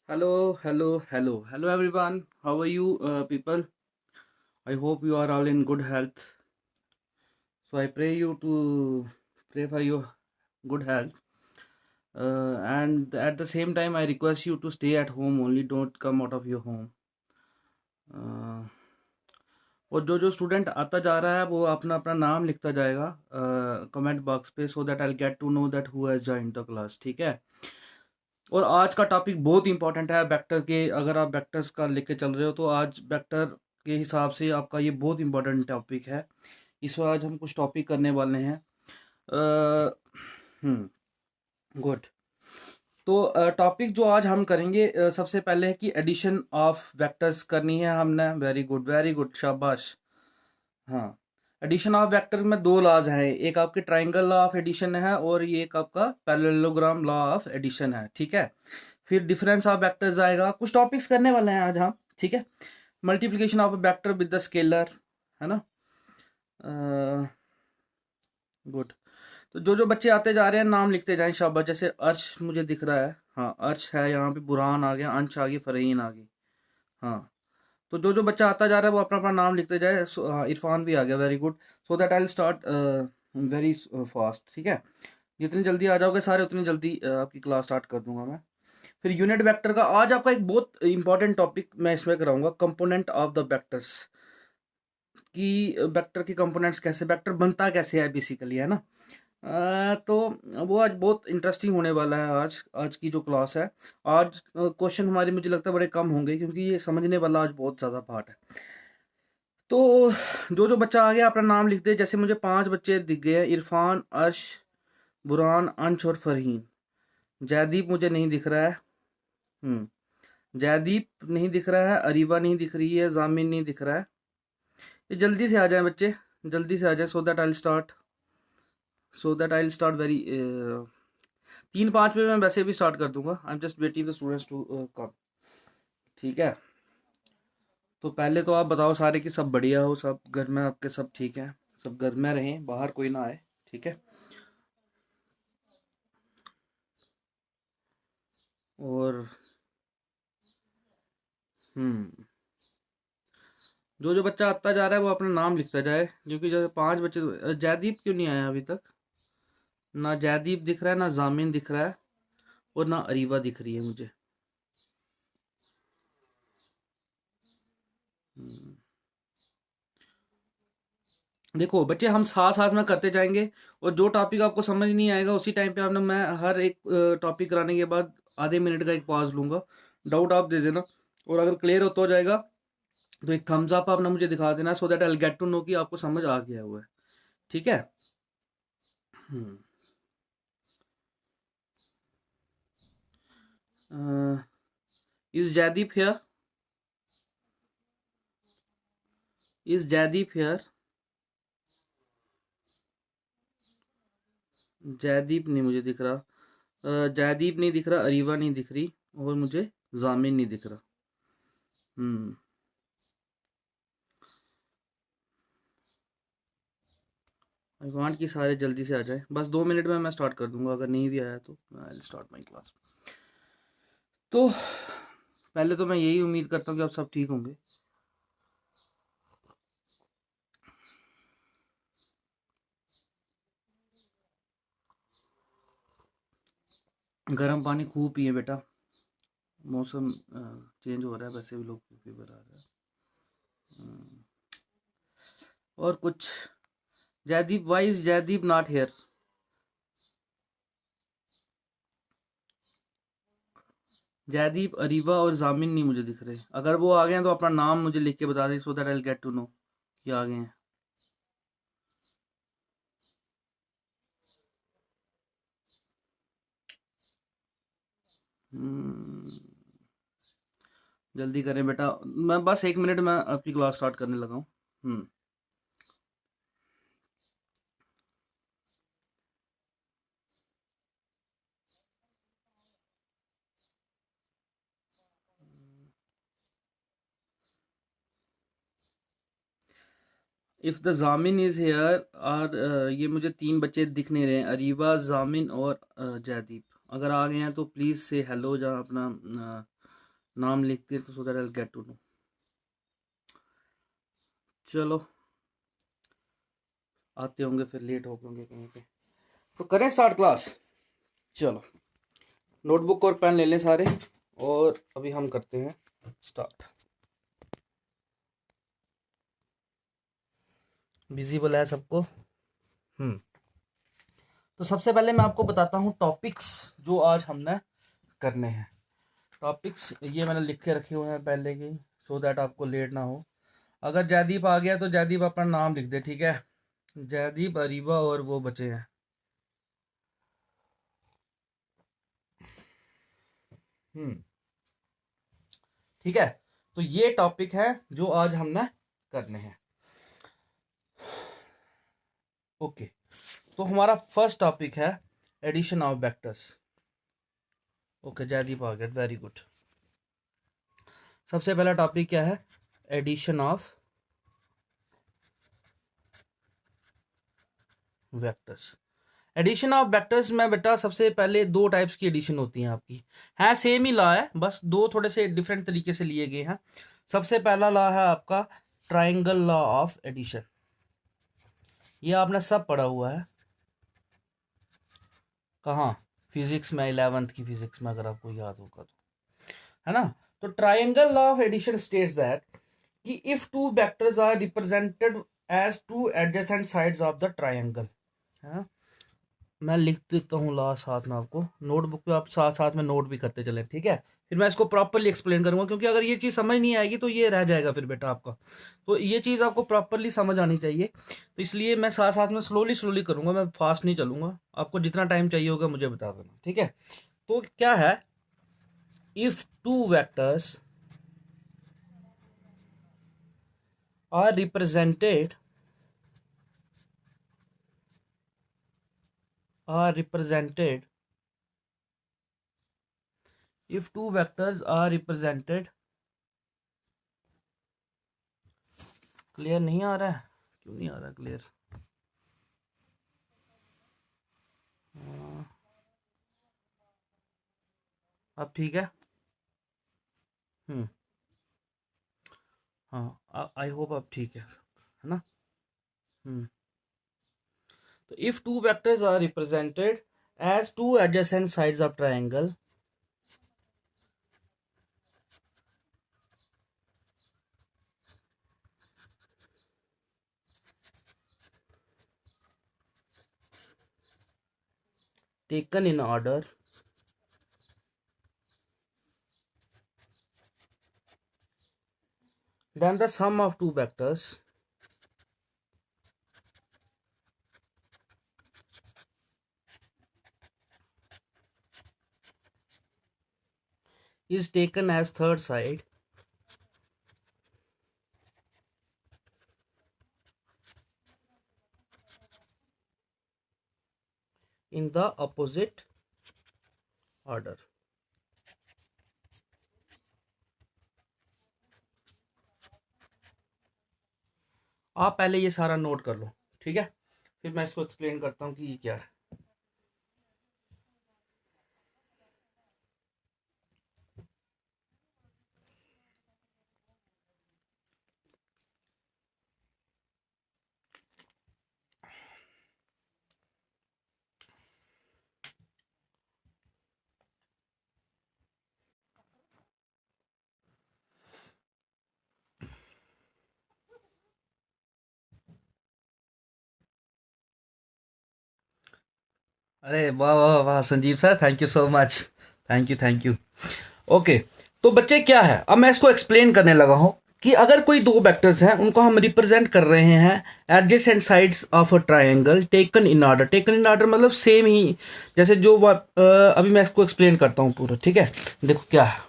Hello everyone. How are you, people? I hope you are all in good health. So I pray for your good health. And at the same time, I request you to stay at home only. Don't come out of your home. Uh, और जो student आता जा रहा है वो अपना अपना नाम लिखता जाएगा कमेंट बॉक्स पे, so that I get to know that who has joined the class. ठीक है। और आज का टॉपिक बहुत इंपॉर्टेंट है वेक्टर के। अगर आप वेक्टर्स का लेके चल रहे हो तो आज वेक्टर के हिसाब से आपका ये बहुत इंपॉर्टेंट टॉपिक है। इस बार आज हम कुछ टॉपिक करने वाले हैं। गुड। तो टॉपिक जो आज हम करेंगे, सबसे पहले है कि एडिशन ऑफ वेक्टर्स करनी है हमने। वेरी गुड, शाबाश। हाँ, एडिशन ऑफ वेक्टर में दो लॉज हैं, एक आपके ट्राइंगल लॉ ऑफ एडिशन है और ये एक आपका पैरेललोग्राम लॉ ऑफ एडिशन है। ठीक है। फिर डिफरेंस ऑफ वेक्टर्स आएगा। कुछ टॉपिक्स करने वाले हैं आज हम। ठीक है। Multiplication of a vector with the scalar, है ना। गुड। तो जो बच्चे आते जा रहे हैं नाम लिखते जाएं, शाबाश। जैसे अर्श मुझे दिख रहा है, हाँ अर्श है यहाँ पे, बुरहान आ गया, अंश आ गई, फरहीन आ गई। हाँ, तो जो बच्चा आता जा रहा है वो अपना अपना नाम लिखते जाए। हाँ, इरफान भी आ गया, very good. So that I will start very fast. ठीक है। जितनी जल्दी आ जाओगे सारे उतनी जल्दी आपकी क्लास स्टार्ट कर दूंगा मैं। फिर यूनिट वेक्टर का आज आपका एक बहुत इंपॉर्टेंट टॉपिक मैं इसमें कराऊंगा, कंपोनेंट ऑफ द वेक्टर्स। कि वेक्टर के कंपोनेंट्स कैसे, वेक्टर बनता कैसे है बेसिकली, है ना। तो वो आज बहुत इंटरेस्टिंग होने वाला है। आज आज की जो क्लास है, आज क्वेश्चन हमारे मुझे लगता है बड़े कम होंगे क्योंकि ये समझने वाला आज बहुत ज़्यादा पार्ट है। तो जो बच्चा आ गया अपना नाम लिख दे। जैसे मुझे 5 बच्चे दिख गए हैं, इरफान, अर्श, बुरहान, अंश और फरहीन। जयदीप मुझे नहीं दिख रहा है। जयदीप नहीं दिख रहा है, अरीबा नहीं दिख रही है, जामिन नहीं दिख रहा है। ये जल्दी से आ जाए बच्चे, जल्दी से आ जाए, so that I start very 3-5 में मैं वैसे भी स्टार्ट कर दूंगा। I am just waiting the students to come. ठीक है। तो पहले तो आप बताओ सारे कि सब बढ़िया हो, सब घर में आपके सब ठीक है, सब घर में रहें, बाहर कोई ना आए। ठीक है। और हम्म जो बच्चा आता जा रहा है वो अपना नाम लिखता जाए, क्योंकि जो 5 बच्चे, जयदीप क्यों नहीं आया अभी तक? ना जयदीप दिख रहा है, ना जामिन दिख रहा है, और ना अरीबा दिख रही है मुझे। हम्म, देखो बच्चे, हम साथ साथ में करते जाएंगे। और जो टॉपिक आपको समझ नहीं आएगा उसी टाइम पे आपने, मैं हर एक टॉपिक कराने के बाद आधे मिनट का एक पॉज लूंगा, डाउट आप दे देना। और अगर क्लियर होता हो जाएगा तो एक थम्स अप आपने मुझे दिखा देना, so that I will get to know कि आपको समझ आ गया हुआ है। ठीक है। Is Jaideep here? Is Jaideep here? Jaideep नहीं मुझे दिख रहा। जयदीप नहीं दिख रहा, अरीबा नहीं दिख रही, और मुझे जामिन नहीं दिख रहा। हम्म आई वांट कि सारे जल्दी से आ जाए। बस 2 मिनट में मैं स्टार्ट कर दूंगा, अगर नहीं भी आया तो I will start my class. तो पहले तो मैं यही उम्मीद करता हूँ कि आप सब ठीक होंगे। गर्म पानी खूब पिए बेटा, मौसम चेंज हो रहा है, वैसे भी लोग को फीवर आ रहा है। हम्म, और कुछ? Jaideep, why is Jaideep not here? Jaideep, Ariba और जामिन नहीं मुझे दिख रहे। अगर वो आ गए हैं तो अपना नाम मुझे लिख के बता दें, so that I will get to know कि आ गए हैं। हम्म, जल्दी करें बेटा, मैं बस 1 मिनट में आपकी क्लास स्टार्ट करने लगा हूँ। हम्म इफ द जामिन इज हेयर, और ये मुझे 3 बच्चे दिख नहीं रहे हैं, अरीबा, जामिन और जयदीप। अगर आ गए हैं तो प्लीज़ से हेलो, जहाँ अपना नाम लिखते हैं तो so that I get to know. चलो आते होंगे फिर लेट हो गए कहीं पे, तो करें स्टार्ट क्लास। चलो नोटबुक और पेन ले लें सारे, और अभी हम करते हैं स्टार्ट। विजिबल है सबको? तो सबसे पहले मैं आपको बताता हूँ टॉपिक्स जो आज हमने करने हैं। टॉपिक्स ये मैंने लिख के रखे हुए हैं पहले के, सो दैट आपको लेट ना हो। अगर जयदीप आ गया तो जयदीप अपना नाम लिख दे, ठीक है? जयदीप, अरीबा और वो बचे हैं। ठीक है, तो ये टॉपिक है जो आज हमने करने हैं। ओके, तो हमारा फर्स्ट टॉपिक है addition of vectors. Okay, Jaydeep आ गया, वेरी गुड। सबसे पहला टॉपिक क्या है? Addition of vectors. Addition of vectors में बेटा सबसे पहले दो टाइप्स की एडिशन होती हैं आपकी, है सेम ही लॉ है, बस दो थोड़े से डिफरेंट तरीके से लिए गए हैं। सबसे पहला लॉ है आपका ट्राइंगल लॉ ऑफ एडिशन। ये आपने सब पढ़ा हुआ है, कहाँ? फिजिक्स में, 11th की फिजिक्स में, अगर आपको याद होगा तो, है ना? तो triangle law of addition states that कि if two vectors are represented as two adjacent sides of the triangle, है, मैं लिख देता हूँ लॉ साथ में, आपको नोटबुक पे आप साथ साथ में नोट भी करते चलें, ठीक है? फिर मैं इसको प्रॉपरली एक्सप्लेन करूंगा, क्योंकि अगर ये चीज़ समझ नहीं आएगी तो ये रह जाएगा फिर बेटा आपका। तो ये चीज़ आपको प्रॉपरली समझ आनी चाहिए, तो इसलिए मैं साथ साथ में स्लोली स्लोली करूंगा, मैं फास्ट नहीं चलूंगा। आपको जितना टाइम चाहिए होगा मुझे बता देना, ठीक है? तो क्या है, if two vectors are represented if two vectors are represented, clear नहीं आ रहा है? क्यों नहीं आ रहा क्लियर? अब ठीक है? हाँ, आई होप अब ठीक है ना? तो if two vectors are represented as two adjacent sides of triangle, taken in order, then the sum of two vectors is taken as third side in the opposite order. आप पहले ये सारा note कर लो, ठीक है? फिर मैं इसको एक्सप्लेन करता हूँ कि ये क्या है। अरे वाह वाह वाह Sanjeev sir, thank you so much, thank you. Okay, तो बच्चे क्या है, अब मैं इसको एक्सप्लेन करने लगा हूं कि अगर कोई दो वेक्टर्स हैं, उनको हम रिप्रेजेंट कर रहे हैं adjacent sides of a triangle taken in order. Taken in order मतलब सेम ही, जैसे जो अभी मैं इसको एक्सप्लेन करता हूँ पूरा, ठीक है? देखो क्या है,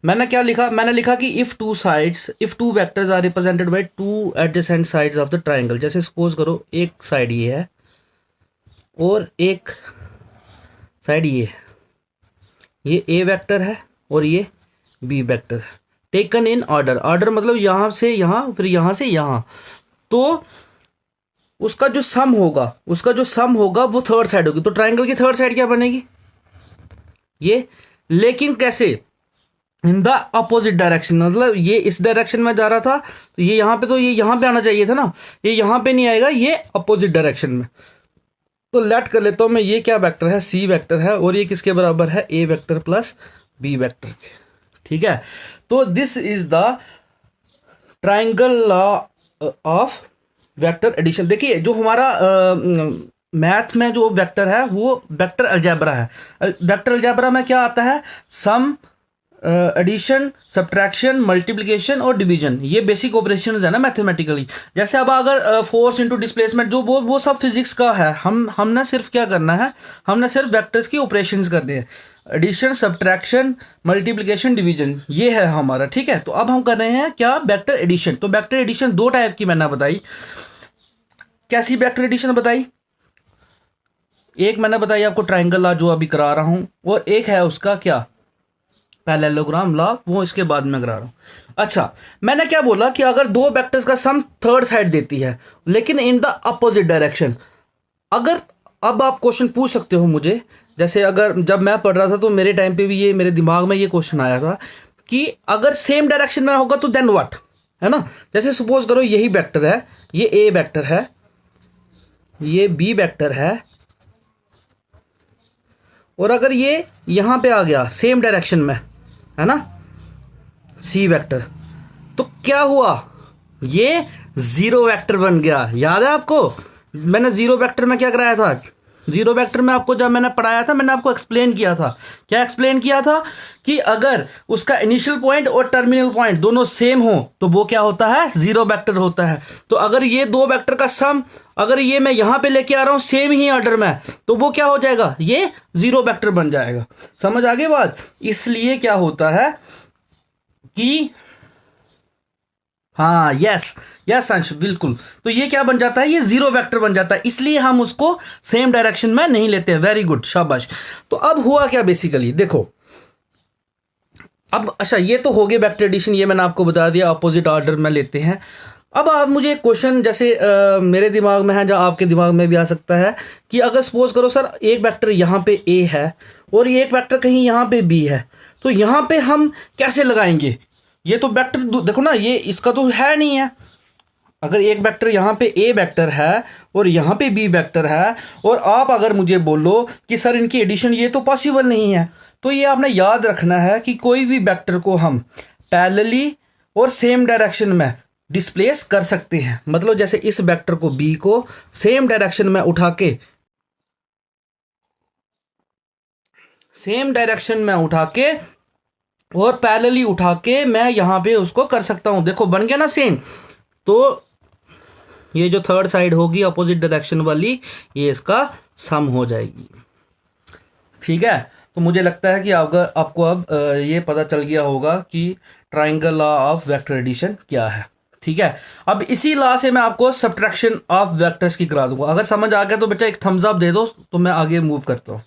मैंने क्या लिखा, मैंने लिखा कि if two vectors are represented by two adjacent sides of the triangle. जैसे सपोज करो एक साइड ये है और एक साइड ये ए वेक्टर है और ये बी वेक्टर है, टेकन इन ऑर्डर। ऑर्डर मतलब यहां से यहां, फिर यहां से यहां, तो उसका जो सम होगा वो थर्ड साइड होगी। तो ट्रायंगल की थर्ड साइड क्या बनेगी? ये। लेकिन कैसे? इन द अपोजिट डायरेक्शन, मतलब ये इस डायरेक्शन में जा रहा था तो ये यहाँ पे, तो ये यहाँ पे आना चाहिए था ना, ये यहाँ पे नहीं आएगा, ये अपोजिट डायरेक्शन में। तो लेट कर लेता हूँ मैं, ये क्या वेक्टर है, सी वेक्टर है, और ये किसके बराबर है, A vector plus B vector के। ठीक है, तो this is the triangle law of vector addition. देखिए जो हमारा मैथ में जो वेक्टर है वो वेक्टर अलजेब्रा है। वेक्टर अलजेब्रा में क्या आता है, सम, एडिशन, सब्ट्रैक्शन, मल्टीप्लिकेशन और डिवीजन, ये बेसिक ऑपरेशंस है ना मैथमेटिकली। जैसे अब अगर फोर्स इनटू डिस्प्लेसमेंट, जो वो सब फिजिक्स का है, हमने सिर्फ क्या करना है, हमने सिर्फ वेक्टर्स की ऑपरेशंस करने हैं, एडिशन, सब्ट्रैक्शन, मल्टीप्लिकेशन, डिवीजन, ये है हमारा। ठीक है, तो अब हम कर रहे हैं क्या, वेक्टर एडिशन। तो वेक्टर एडिशन दो टाइप की मैंने बताई। कैसी वेक्टर एडिशन बताई, एक मैंने बताई आपको ट्राइंगल लॉ जो अभी करा रहा हूं, और एक है उसका क्या, पैरेललोग्राम लॉ, वो इसके बाद में करा रहा हूं। अच्छा, मैंने क्या बोला कि अगर दो वेक्टर्स का सम थर्ड साइड देती है लेकिन इन द अपोजिट डायरेक्शन, अगर, अब आप क्वेश्चन पूछ सकते हो मुझे, जैसे अगर जब मैं पढ़ रहा था तो मेरे टाइम पे भी ये मेरे दिमाग में ये क्वेश्चन आया था कि अगर सेम डायरेक्शन में होगा तो देन व्हाट, है ना। जैसे सपोज करो यही वेक्टर है, ये ए वेक्टर है, ये बी वेक्टर है, और अगर ये यहां पे आ गया सेम डायरेक्शन में, है ना, सी वेक्टर, तो क्या हुआ, ये जीरो वेक्टर बन गया। याद है आपको, मैंने जीरो वेक्टर में क्या कराया था, जीरो वेक्टर में आपको जब मैंने पढ़ाया था, मैंने आपको एक्सप्लेन किया था, क्या एक्सप्लेन किया था कि अगर उसका इनिशियल पॉइंट और टर्मिनल पॉइंट दोनों सेम हो तो वो क्या होता है, जीरो वेक्टर होता है। तो अगर ये दो वेक्टर का सम, अगर ये मैं यहां पे लेके आ रहा हूं सेम ही ऑर्डर में, तो वो क्या हो जाएगा, ये जीरो वेक्टर बन जाएगा। समझ आ गई बात। इसलिए क्या होता है कि, हाँ, यस यस अंश, बिल्कुल, तो ये क्या बन जाता है, ये जीरो वेक्टर बन जाता है, इसलिए हम उसको सेम डायरेक्शन में नहीं लेते हैं। वेरी गुड, शाबाश। तो अब हुआ क्या बेसिकली, देखो अब, अच्छा ये तो हो गया वेक्टर एडिशन, ये मैंने आपको बता दिया, अपोजिट ऑर्डर में लेते हैं। अब आप मुझे क्वेश्चन जैसे मेरे दिमाग में है, जहाँ आपके दिमाग में भी आ सकता है कि अगर सपोज करो सर एक वेक्टर यहाँ पे ए है और ये एक वेक्टर कहीं यहाँ पे बी है, तो यहाँ पे हम कैसे लगाएंगे, ये तो वेक्टर देखो ना, ये इसका तो है नहीं है। अगर एक वेक्टर यहाँ पे ए वेक्टर है और यहाँ पे बी वेक्टर है, और आप अगर मुझे बोलो कि सर इनकी एडिशन, ये तो पॉसिबल नहीं है। तो ये आपने याद रखना है कि कोई भी वेक्टर को हम पैरेलली और सेम डायरेक्शन में डिस्प्लेस कर सकते हैं। मतलब जैसे इस वेक्टर को बी को सेम डायरेक्शन में उठा के, सेम डायरेक्शन में उठा के और पैरेलली उठा के मैं यहां पे उसको कर सकता हूं। देखो बन गया ना सेम। तो ये जो थर्ड साइड होगी अपोजिट डायरेक्शन वाली, ये इसका सम हो जाएगी। ठीक है, तो मुझे लगता है कि आपको अब ये पता चल गया होगा कि triangle law of vector addition क्या है। ठीक है, अब इसी लॉ से मैं आपको सब्ट्रैक्शन ऑफ वेक्टर्स की करा दूंगा। अगर समझ आ गया तो बेटा एक थम्स अप दे दो, तो मैं आगे मूव करता हूं।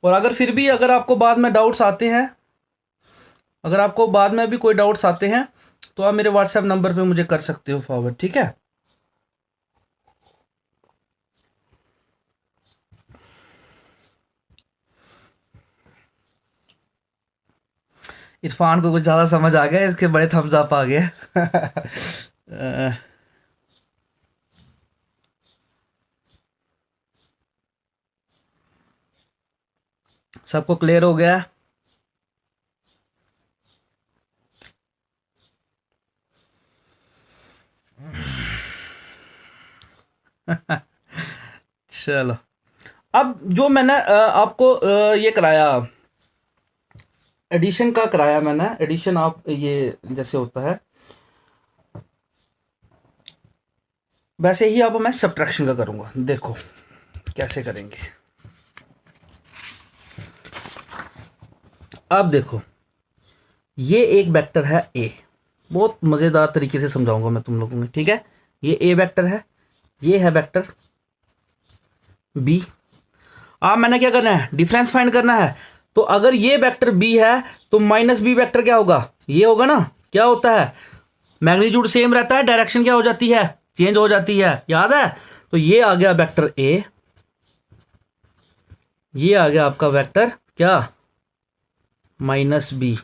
और अगर फिर भी अगर आपको बाद में डाउट्स आते हैं, अगर आपको बाद में भी कोई डाउट्स आते हैं तो आप मेरे व्हाट्सएप नंबर पे मुझे कर सकते हो फॉरवर्ड। ठीक है, इरफान को कुछ ज्यादा समझ आ गया, इसके बड़े थम्स अप आ गए। सबको क्लियर हो गया? चलो, अब जो मैंने आपको ये कराया, एडिशन का कराया मैंने, एडिशन आप ये जैसे होता है वैसे ही अब मैं सब्ट्रैक्शन का करूंगा। देखो कैसे करेंगे। अब देखो, ये एक वेक्टर है ए, बहुत मजेदार तरीके से समझाऊंगा मैं तुम लोगों को। ठीक है, ये ए वेक्टर है, ये है वेक्टर बी। अब मैंने क्या करना है, डिफरेंस फाइंड करना है। तो अगर ये वेक्टर बी है तो माइनस बी वेक्टर क्या होगा, ये होगा ना। क्या होता है, मैग्नीट्यूड सेम रहता है, डायरेक्शन क्या हो जाती है, चेंज हो जाती है, याद है। तो ये आ गया वेक्टर ए, ये आ गया आपका वेक्टर क्या, -b।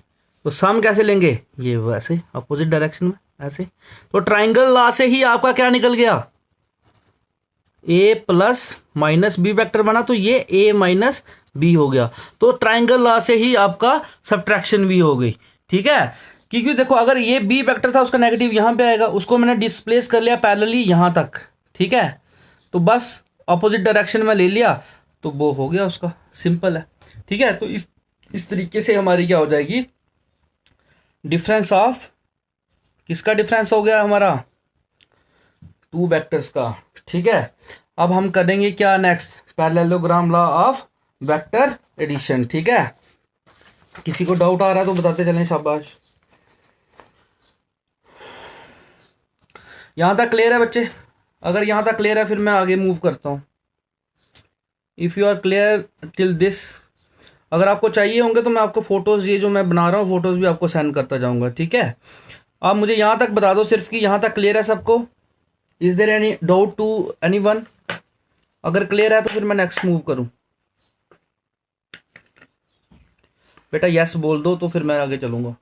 तो सम कैसे लेंगे, ये वैसे अपोजिट डायरेक्शन में ऐसे। तो ट्राइंगल लॉ से ही आपका क्या निकल गया, a plus minus B vector बना, तो ये a माइनस बी हो गया। तो ट्राइंगल लॉ से ही आपका सब्ट्रैक्शन भी हो गई, ठीक है। क्योंकि देखो अगर ये बी वेक्टर था उसका नेगेटिव यहां पे आएगा, उसको मैंने डिस्प्लेस कर लिया पैरेलली यहां तक, ठीक है। तो बस ऑपोजिट डायरेक्शन में ले लिया तो वो हो गया उसका, सिंपल है, ठीक है। तो इस तरीके से हमारी क्या हो जाएगी, डिफरेंस ऑफ, किसका डिफरेंस हो गया हमारा, टू वेक्टर्स का, ठीक है। अब हम करेंगे क्या next, parallelogram law of vector addition, ठीक है। किसी को डाउट आ रहा है तो बताते चलें, शाबाश। यहां तक क्लियर है बच्चे, अगर यहां तक क्लियर है फिर मैं आगे मूव करता हूं। If you are clear till this, अगर आपको चाहिए होंगे तो मैं आपको फोटोज, ये जो मैं बना रहा हूँ फोटोज भी आपको सेंड करता जाऊंगा, ठीक है। आप मुझे यहां तक बता दो सिर्फ कि यहां तक क्लियर है सबको, is there any doubt to anyone, अगर क्लियर है तो फिर मैं नेक्स्ट मूव करूं। बेटा यस बोल दो तो फिर मैं आगे चलूंगा।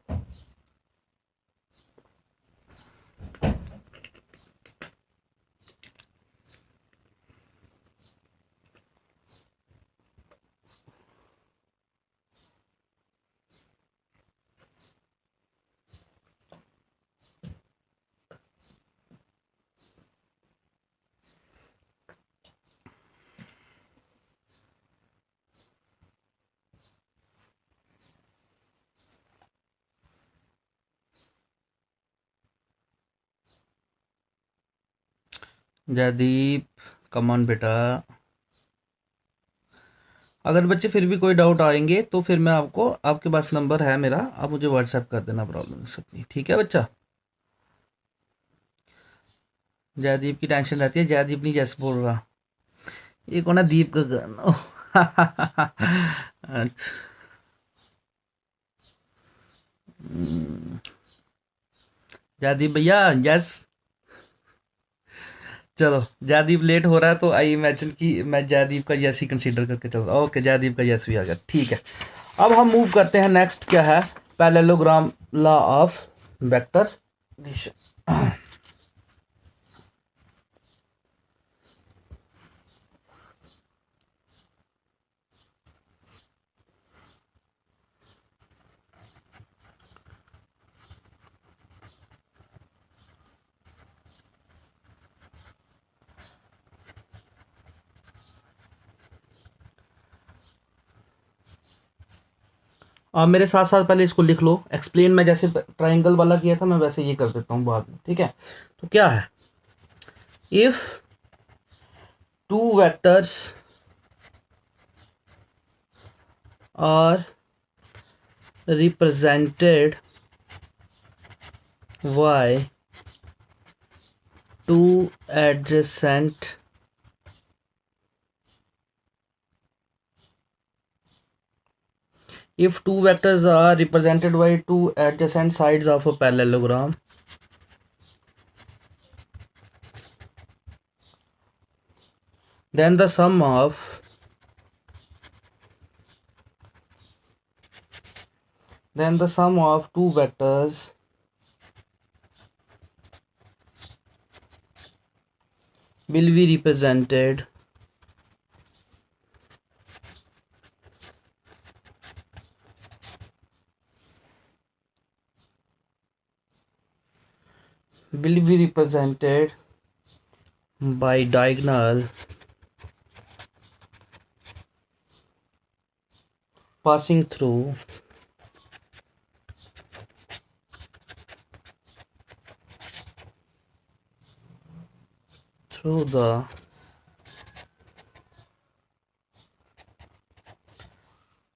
जयदीप कमान बेटा, अगर बच्चे फिर भी कोई डाउट आएंगे तो फिर मैं आपको, आपके पास नंबर है मेरा, आप मुझे व्हाट्सएप कर देना प्रॉब्लम सबकी, ठीक है बच्चा। जयदीप की टेंशन रहती है, जयदीप नहीं जैसे बोल रहा, ये कौन है दीप का गाना। अच्छा, जयदीप भैया यस। चलो जयदीप लेट हो रहा है तो आई इमेजिन कि मैं जयदीप का यस ही कंसीडर करके चल रहा हूँ। ओके जयदीप का यस भी आ गया, ठीक है। अब हम मूव करते हैं नेक्स्ट, क्या है, parallelogram law of vector addition. आप मेरे साथ साथ पहले इसको लिख लो, एक्सप्लेन मैं जैसे ट्राइंगल वाला किया था मैं वैसे ये कर देता हूँ बाद में, ठीक है। तो क्या है, if two vectors are represented by two adjacent if two vectors are represented by two adjacent sides of a parallelogram, then the sum of two vectors will be represented by diagonal passing through the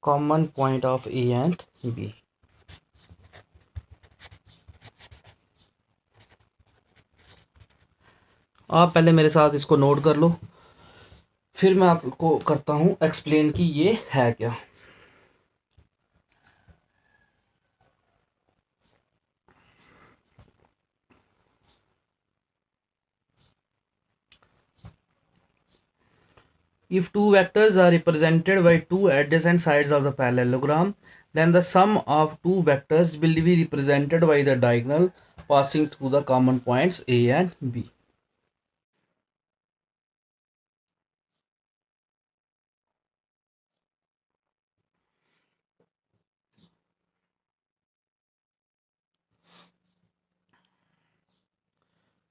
common point of A and B। आप पहले मेरे साथ इसको note कर लो, फिर मैं आपको करता हूं एक्सप्लेन कि ये है क्या। If two vectors are represented by two adjacent sides of the parallelogram, then the sum of two vectors will be represented by the diagonal passing through the common points A and B.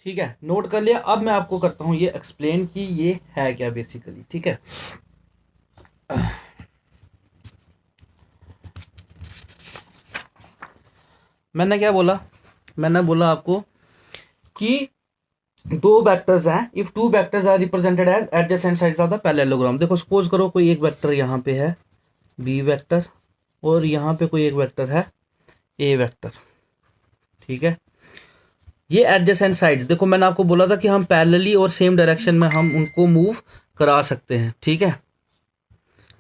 ठीक है, note कर लिया। अब मैं आपको करता हूं ये एक्सप्लेन कि ये है क्या बेसिकली। ठीक है, मैंने क्या बोला, मैंने बोला आपको कि दो वेक्टर्स हैं, if two vectors are represented as adjacent sides of the parallelogram. देखो सपोज करो कोई एक वेक्टर यहाँ पे है बी वेक्टर और यहाँ पे कोई एक वेक्टर है ए वेक्टर। ठीक है, ये एडजेसेंट साइड्स, देखो मैंने आपको बोला था कि हम पैरेलली और सेम डायरेक्शन में हम उनको मूव करा सकते हैं। ठीक है,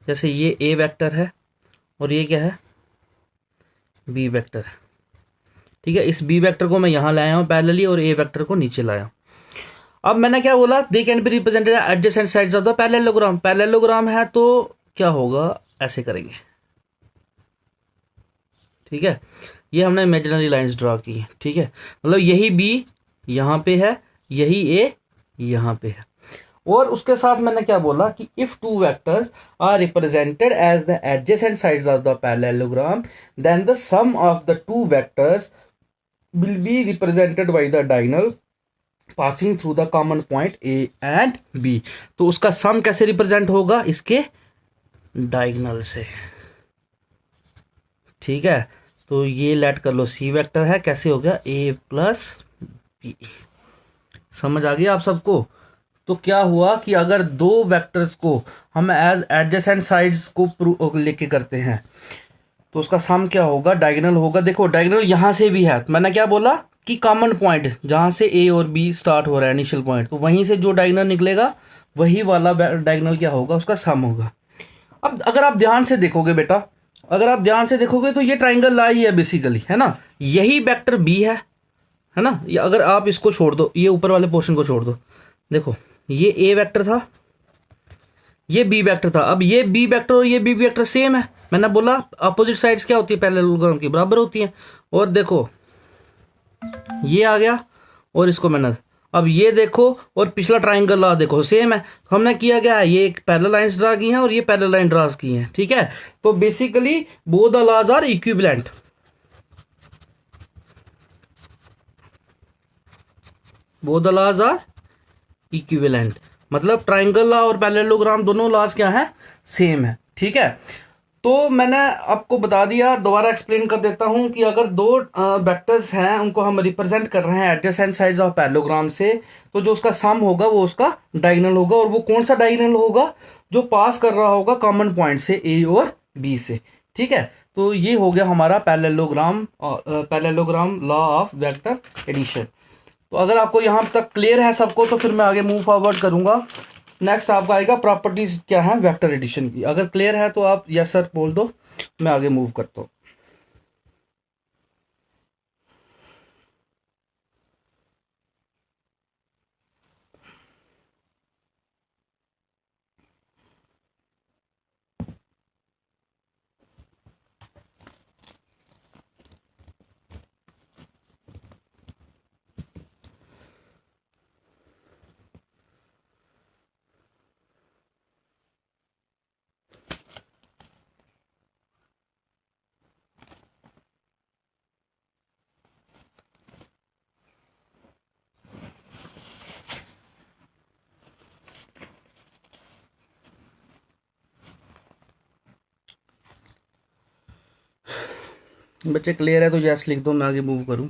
जैसे ये ए वेक्टर है और ये क्या है बी वेक्टर है। ठीक है, इस बी वेक्टर को मैं यहाँ लाया हूँ पैरेलली और ए वेक्टर को नीचे लाया। अब मैंने क्या बोला, they can be represented adjacent sides of the parallelogram. Parallelogram है तो क्या होगा, ऐसे करेंगे। ठीक है, ये हमने इमेजिनरी लाइंस ड्रा की है। ठीक है, मतलब यही बी यहाँ पे है, यही ए यहाँ पे है। और उसके साथ मैंने क्या बोला कि if two vectors are represented as the adjacent sides of the parallelogram, then the sum of the two vectors will be represented by the diagonal passing through the common point A and B. तो उसका सम कैसे represent होगा, इसके diagonal से। ठीक है, तो ये लेट कर लो सी वेक्टर है, कैसे हो गया ए प्लस बी। समझ आ गया आप सबको। तो क्या हुआ कि अगर दो वेक्टर्स को हम एज एडजेसेंट साइड्स को लेके करते हैं तो उसका सम क्या होगा, डायगोनल होगा। देखो डायगोनल यहां से भी है, मैंने क्या बोला कि कॉमन पॉइंट जहां से ए और बी स्टार्ट हो रहा है इनिशियल पॉइंट, तो वहीं से जो डायगोनल निकलेगा वही वाला डायगोनल क्या होगा, उसका सम होगा। अब अगर आप ध्यान से देखोगे बेटा, अगर आप ध्यान से देखोगे तो ये ट्राइंगल ला ही है बेसिकली, है ना। यही वेक्टर बी है ना। ये अगर आप इसको छोड़ दो, ये ऊपर वाले पोर्शन को छोड़ दो, देखो ये ए वेक्टर था, ये बी वेक्टर था। अब ये बी वेक्टर और ये बी वेक्टर सेम है। मैंने बोला अपोजिट साइड्स क्या होती है पैरेललोग्राम की, बराबर होती है। और देखो ये आ गया और इसको मैंने, अब ये देखो और पिछला ट्राइंगल ला देखो सेम है। तो हमने किया क्या है, ये एक पैरेलल लाइंस ड्रा की हैं और ये पैरेलल लाइन ड्रा की हैं। ठीक है, तो basically both the laws are equivalent. Both the laws are equivalent, मतलब ट्राइंगल लॉ और पैरेललोग्राम दोनों लॉज क्या है, सेम है। ठीक है, तो मैंने आपको बता दिया, दोबारा एक्सप्लेन कर देता हूं कि अगर दो वेक्टर्स हैं उनको हम रिप्रेजेंट कर रहे हैं एडजेसेंट साइड्स ऑफ पैरेललोग्राम से, तो जो उसका सम होगा वो उसका डायगोनल होगा। और वो कौन सा डायगोनल होगा, जो पास कर रहा होगा कॉमन पॉइंट से ए और बी से। ठीक है, तो ये हो गया हमारा parallelogram law of vector addition. तो अगर आपको यहां तक क्लियर है सबको, तो फिर मैं आगे मूव फॉरवर्ड करूंगा। नेक्स्ट आपका आएगा प्रॉपर्टीज क्या है वेक्टर एडिशन की। अगर क्लियर है तो आप यस सर बोल दो, मैं आगे मूव करता हूँ। बच्चे क्लियर है तो यस लिख दो, मैं आगे मूव करूँ।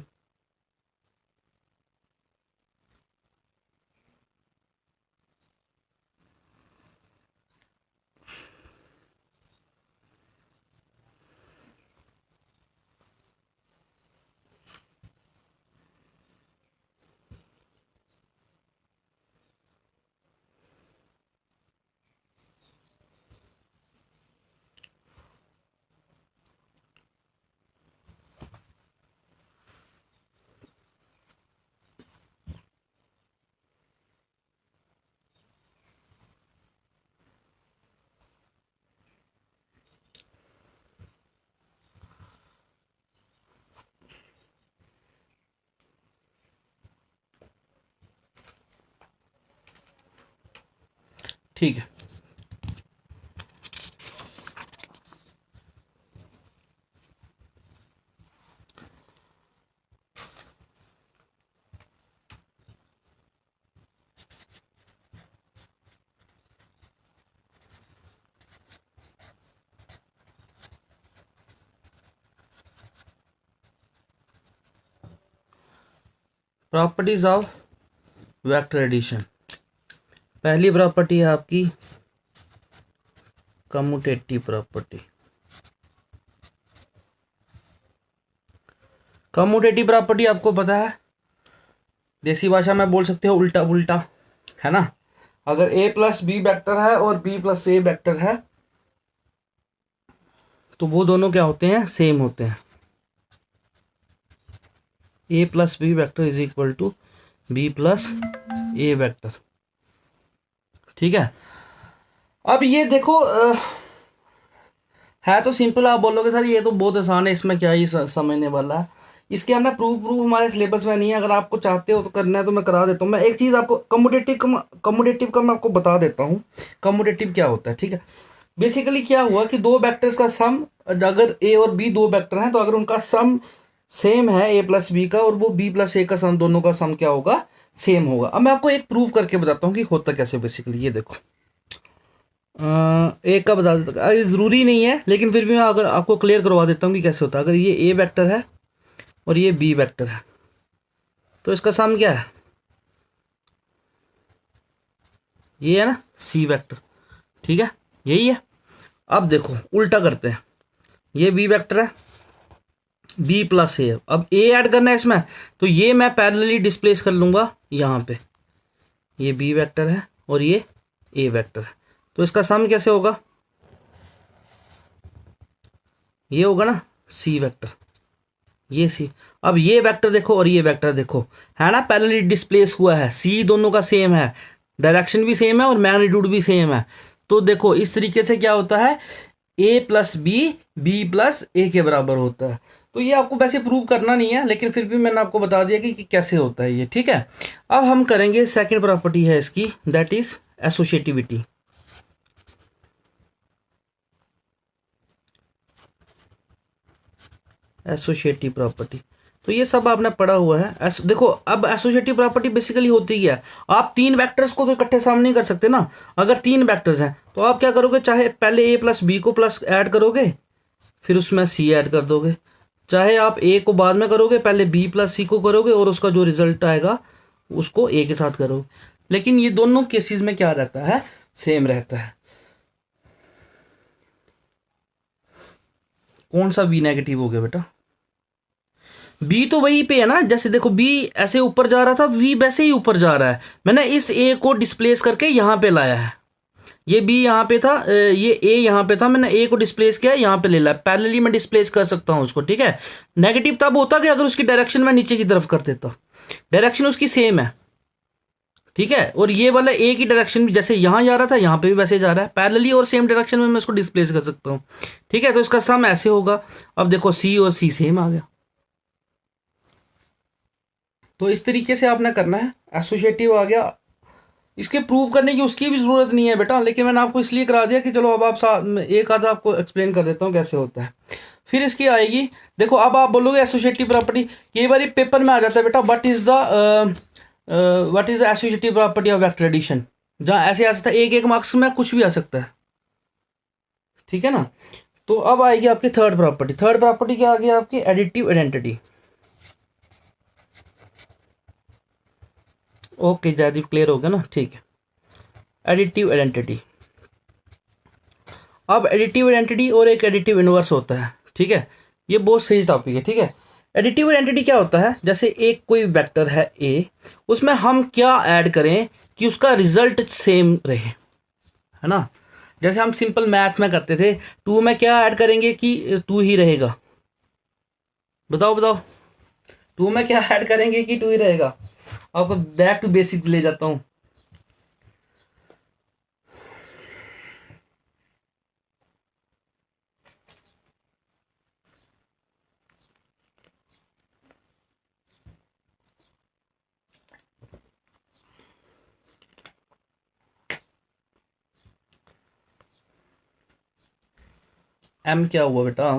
ठीक है। Properties of vector addition. पहली प्रॉपर्टी है आपकी कम्यूटेटिव प्रॉपर्टी। कम्यूटेटिव प्रॉपर्टी आपको पता है, देसी भाषा में बोल सकते हो उल्टा उल्टा, है ना। अगर a प्लस बी वेक्टर है और b प्लस ए वेक्टर है तो वो दोनों क्या होते हैं, सेम होते हैं। a plus B vector is equal to b plus A vector. ठीक है। अब ये देखो है तो सिंपल, आप बोलोगे सर ये तो बहुत आसान है, इसमें क्या ही समझने वाला है। इसके हमने प्रूफ हमारे सिलेबस में नहीं है, अगर आपको चाहते हो तो करना है तो मैं करा देता हूँ। मैं एक चीज़ आपको कम्यूटेटिव का मैं आपको बता देता हूँ, कम्यूटेटिव क्या होता है। ठीक है। बेसिकली क्या हुआ कि दो वेक्टर्स का सम, अगर ए और बी दो वेक्टर हैं तो अगर उनका सम सेम है ए प्लस बी का, और वो बी प्लस ए का सम, दोनों का सम क्या होगा, सेम होगा। अब मैं आपको एक प्रूव करके बताता हूँ कि होता कैसे। बेसिकली ये देखो, एक का बता देता, जरूरी नहीं है लेकिन फिर भी मैं अगर आपको क्लियर करवा देता हूँ कि कैसे होता है। अगर ये ए वेक्टर है और ये बी वेक्टर है तो इसका सम क्या है, ये है ना सी वेक्टर। ठीक है, यही है। अब देखो उल्टा करते हैं, ये बी वेक्टर है, बी प्लस ए, अब ए ऐड करना है इसमें, तो ये मैं पैरेलली डिस्प्लेस कर लूंगा यहाँ पे। ये बी वेक्टर है और ये ए वेक्टर है, तो इसका सम कैसे होगा, ये होगा ना सी वेक्टर, ये सी। अब ये वेक्टर देखो और ये वेक्टर देखो, है ना पैरेलली डिस्प्लेस हुआ है, सी दोनों का सेम है, डायरेक्शन भी सेम है और मैग्नीट्यूड भी सेम है। तो देखो इस तरीके से क्या होता है, ए प्लस बी बी प्लस ए के बराबर होता है। तो ये आपको वैसे प्रूव करना नहीं है लेकिन फिर भी मैंने आपको बता दिया कि कैसे होता है ये। ठीक है। अब हम करेंगे सेकंड प्रॉपर्टी है इसकी, that is associativity. Associative property, तो ये सब आपने पढ़ा हुआ है। देखो अब एसोसिएटिव प्रॉपर्टी बेसिकली होती क्या है, आप तीन वेक्टर्स को तो इकट्ठे सामने नहीं कर सकते ना। अगर तीन वेक्टर्स हैं तो आप क्या करोगे, चाहे पहले ए प्लस बी को प्लस ऐड करोगे फिर उसमें सी ऐड कर दोगे, चाहे आप ए को बाद में करोगे, पहले बी प्लस सी को करोगे और उसका जो रिजल्ट आएगा उसको ए के साथ करोगे। लेकिन ये दोनों केसेस में क्या रहता है, सेम रहता है। कौन सा बी नेगेटिव हो गया बेटा, बी तो वही पे है ना, जैसे देखो बी ऐसे ऊपर जा रहा था, वी वैसे ही ऊपर जा रहा है। मैंने इस ए को डिस्प्लेस करके यहां पे लाया है, ये बी यहाँ पे था, ये ए यहाँ पे था, मैंने ए को डिस्प्लेस किया यहाँ पे ले लिया, पैरेलली मैं डिस्प्लेस कर सकता हूँ उसको। ठीक है। नेगेटिव तब होता कि अगर उसकी डायरेक्शन मैं नीचे की तरफ कर देता, डायरेक्शन उसकी सेम है। ठीक है। और ये वाला ए की डायरेक्शन भी जैसे यहाँ जा रहा था यहाँ पे भी वैसे जा रहा है, पैरेलली और सेम डायरेक्शन में मैं उसको डिस्प्लेस कर सकता हूँ। ठीक है। तो इसका सम ऐसे होगा। अब देखो सी और सी सेम आ गया। तो इस तरीके से आपने करना है, एसोसिएटिव आ गया। इसके प्रूव करने की उसकी भी जरूरत नहीं है बेटा, लेकिन मैंने आपको इसलिए करा दिया कि चलो अब आप एक आधा आपको एक्सप्लेन कर देता हूँ कैसे होता है। फिर इसकी आएगी, देखो अब आप बोलोगे एसोसिएटिव प्रॉपर्टी, कई बार पेपर में आ जाता है बेटा, what is the associative property of vector addition, जहाँ ऐसे आ सकता है, एक एक मार्क्स में कुछ भी आ सकता है। ठीक है ना। तो अब आएगी आपकी थर्ड प्रॉपर्टी। थर्ड प्रॉपर्टी क्या आ गई आपकी, additive identity. Okay Jaideep, clear हो गया ना। ठीक है। एडिटिव आइडेंटिटी, अब एडिटिव आइडेंटिटी और एक एडिटिव इनवर्स होता है। ठीक है। ये बहुत सही टॉपिक है। ठीक है। एडिटिव आइडेंटिटी क्या होता है, जैसे एक कोई वेक्टर है ए, उसमें हम क्या ऐड करें कि उसका रिजल्ट सेम रहे, है ना। जैसे हम सिंपल मैथ में करते थे, टू में क्या ऐड करेंगे कि टू ही रहेगा, बताओ बताओ, टू में क्या ऐड करेंगे कि टू ही रहेगा। आपको बैक टू बेसिक्स ले जाता हूं। एम क्या हुआ बेटा?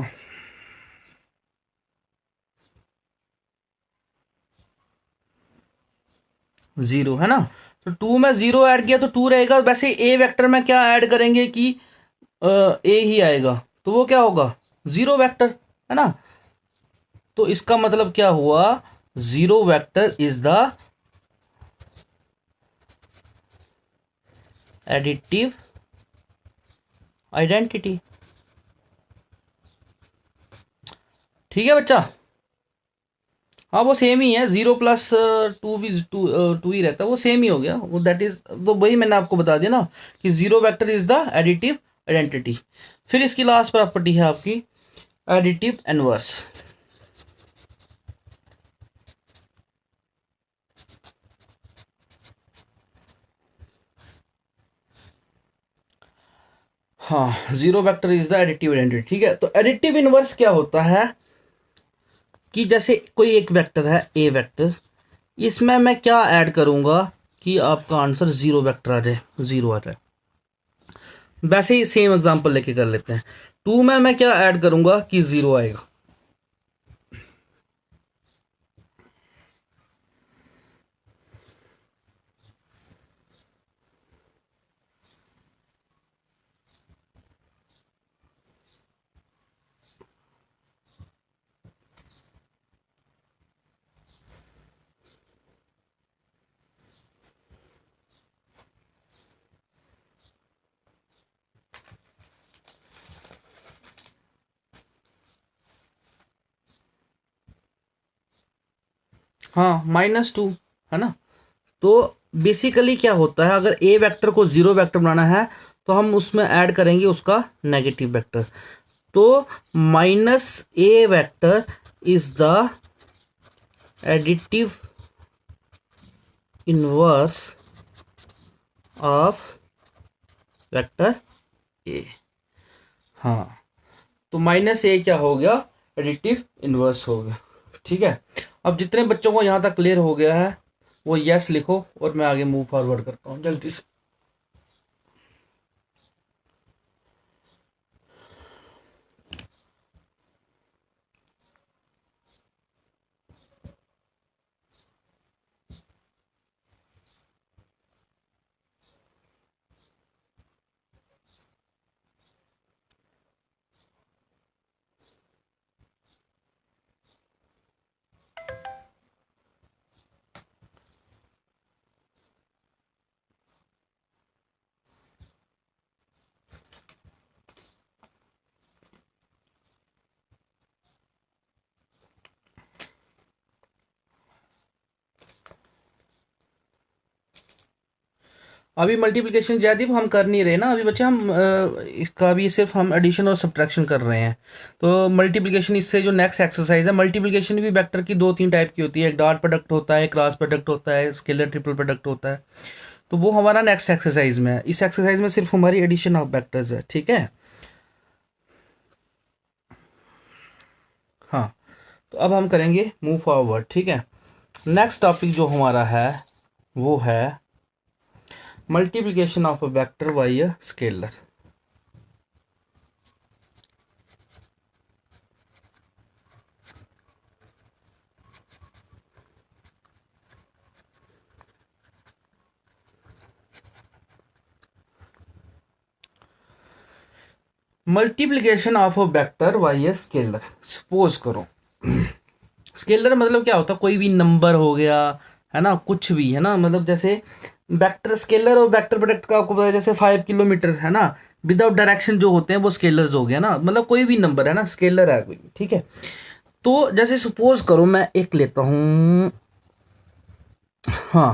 0 है ना। तो 2 में 0 ऐड किया तो 2 रहेगा। वैसे ए वेक्टर में क्या ऐड करेंगे कि ए ही आएगा, तो वो क्या होगा? 0 वेक्टर, है ना। तो इसका मतलब क्या हुआ? 0 vector is the additive identity. ठीक है बच्चा। हाँ वो सेम ही है, 0 प्लस 2 भी 2 ही रहता है, वो सेम ही हो गया वो, दैट इज, तो वही मैंने आपको बता दिया ना कि 0 vector is the additive identity. फिर इसकी लास्ट प्रॉपर्टी है आपकी एडिटिव इनवर्स। हाँ, 0 vector is the additive identity. ठीक है, तो एडिटिव इनवर्स क्या होता है कि जैसे कोई एक वेक्टर है ए वेक्टर, इसमें मैं क्या ऐड करूंगा कि आपका आंसर 0 वेक्टर आ जाए, 0 आ जाए। वैसे ही सेम एग्जांपल लेके कर लेते हैं। 2 में मैं क्या ऐड करूंगा कि 0 आएगा। हाँ, -2 है ना। तो बेसिकली क्या होता है, अगर ए वेक्टर को 0 वेक्टर बनाना है तो हम उसमें ऐड करेंगे उसका नेगेटिव वेक्टर। तो -a vector is the additive inverse of vector A. हाँ, तो -a क्या हो गया? एडिटिव इनवर्स हो गया। ठीक है, अब जितने बच्चों को यहां तक क्लियर हो गया है वो यस लिखो और मैं आगे मूव फॉरवर्ड करता हूं जल्दी से। अभी मल्टीप्लिकेशन जयदीप हम कर नहीं रहे ना अभी बच्चे, हम इसका भी सिर्फ हम एडिशन और सब्ट्रैक्शन कर रहे हैं। तो मल्टीप्लिकेशन इससे जो नेक्स्ट एक्सरसाइज है, मल्टीप्लिकेशन भी वेक्टर की 2-3 टाइप की होती है, एक डॉट प्रोडक्ट होता है, क्रॉस प्रोडक्ट होता है, स्केलर ट्रिपल प्रोडक्ट होता है। तो वो हमारा नेक्स्ट एक्सरसाइज में है। इस एक्सरसाइज में सिर्फ हमारी एडिशन ऑफ वेक्टर्स है। ठीक है, हाँ। तो अब हम करेंगे मूव फॉरवर्ड। ठीक है, नेक्स्ट टॉपिक जो हमारा है वो है multiplication of a vector by a scalar. Multiplication of a vector by a scalar. Suppose करो, स्केलर मतलब क्या होता है? कोई भी नंबर हो गया, है ना, कुछ भी, है ना। मतलब जैसे वेक्टर स्केलर और वेक्टर प्रोडक्ट का आपको पता है, जैसे 5 किलोमीटर, है ना, विदाउट डायरेक्शन जो होते हैं वो स्केलर्स हो गया ना। मतलब कोई भी नंबर है ना, स्केलर है कोई। ठीक है, तो जैसे सपोज करो मैं एक लेता हूं, हाँ,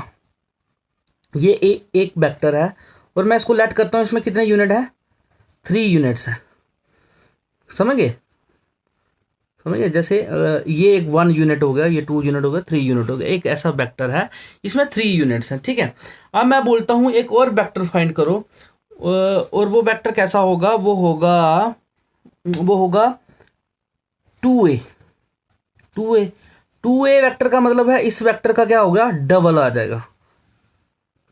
ये एक वेक्टर है और मैं इसको लेट करता हूं। इसमें कितने यूनिट है? 3 यूनिट्स है। समझ गए? समझ गए? जैसे ये एक 1 यूनिट हो गया, ये 2 यूनिट हो गया, 3 यूनिट हो गया। एक ऐसा वेक्टर है, इसमें 3 यूनिट्स हैं। ठीक है, अब मैं बोलता हूं एक और वेक्टर फाइंड करो, और वो वेक्टर कैसा होगा? वो होगा 2a। 2a 2a वेक्टर का मतलब है इस वेक्टर का क्या होगा? डबल आ जाएगा।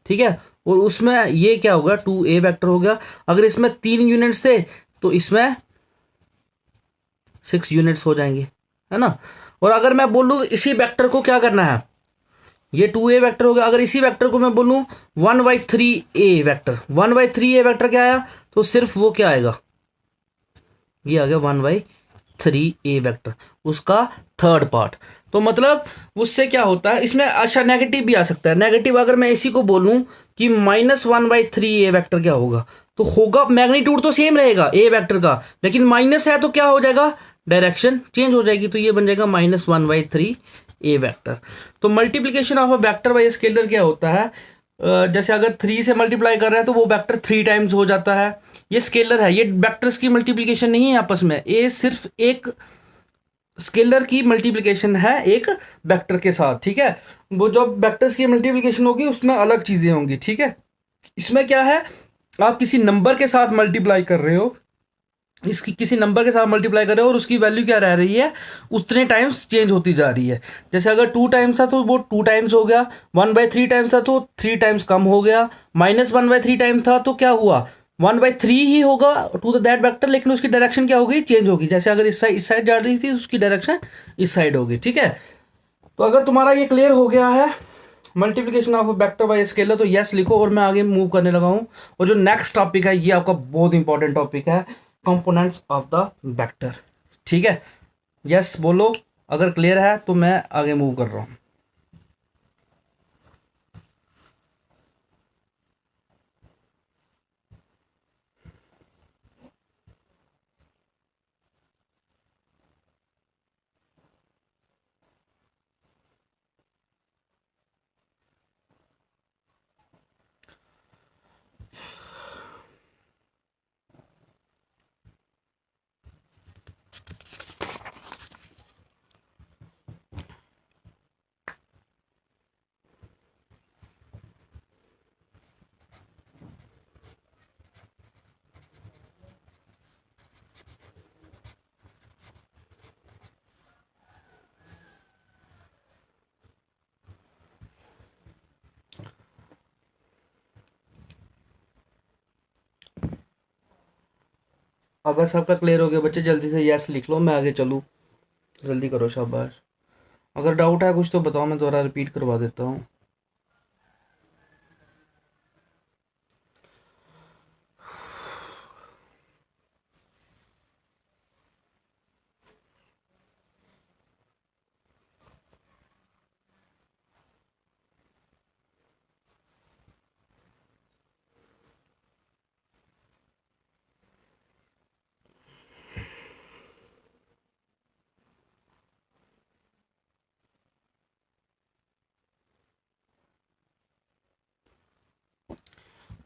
ठीक है, और उसमें ये क्या होगा? 2a वेक्टर हो गया। अगर इसमें 3 यूनिट्स थे तो इसमें 6 यूनिट्स हो जाएंगे, है ना। और अगर मैं बोलूँ इसी वेक्टर को क्या करना है, ये 2a वेक्टर हो गया, अगर इसी वेक्टर को मैं बोलूँ 1/3a वेक्टर, 1/3a वेक्टर क्या आया, तो सिर्फ वो क्या आएगा, ये आ गया 1/3a वेक्टर, उसका थर्ड पार्ट। तो मतलब उससे क्या होता है, इसमें अच्छा नेगेटिव भी आ सकता है। नेगेटिव अगर मैं इसी को बोलूं कि -1/3a वेक्टर क्या होगा, तो होगा मैग्नीट्यूड तो सेम रहेगा ए वेक्टर का, लेकिन माइनस है तो क्या हो जाएगा, डायरेक्शन चेंज हो जाएगी, तो ये बन जाएगा -1/3a वेक्टर। तो multiplication of a vector by scalar क्या होता है, जैसे अगर 3 से मल्टीप्लाई कर रहे हैं तो वो वेक्टर 3 टाइम्स हो जाता है। ये स्केलर है, ये वेक्टर्स की मल्टीप्लीकेशन नहीं है आपस में, ये सिर्फ एक स्केलर की मल्टीप्लिकेशन है एक वेक्टर के साथ, ठीक है। वो जो वेक्टर्स की मल्टीप्लिकेशन होगी उसमें अलग चीजें होंगी, ठीक है। इसमें क्या है, आप किसी नंबर के साथ मल्टीप्लाई कर रहे हो, इसकी किसी नंबर के साथ मल्टीप्लाई कर रहे हो और उसकी वैल्यू क्या रह रही है, उतने टाइम्स चेंज होती जा रही है। जैसे अगर 2 टाइम्स था तो वो 2 टाइम्स हो गया, 1/3 टाइम्स था तो 3 टाइम्स कम हो गया, -1/3 टाइम्स था तो क्या हुआ, 1/3 ही होगा टू द दैट वेक्टर, लेकिन उसकी डायरेक्शन क्या होगी, चेंज होगी। जैसे अगर इस साइड जा रही थी उसकी डायरेक्शन इस साइड होगी, ठीक है। तो अगर तुम्हारा ये क्लियर हो गया है multiplication of vector by scalar, तो यस लिखो और मैं आगे मूव करने लगा हूं। और जो नेक्स्ट टॉपिक है ये आपका बहुत इंपॉर्टेंट टॉपिक है, कंपोनेंट्स ऑफ द वेक्टर, ठीक है। यस बोलो अगर क्लियर है, तो मैं आगे मूव कर रहा हूं। अगर सबका क्लियर हो गया बच्चे जल्दी से यस लिख लो, मैं आगे चलूँ, जल्दी करो शाबाश। अगर डाउट है कुछ तो बताओ, मैं दोबारा रिपीट करवा देता हूँ।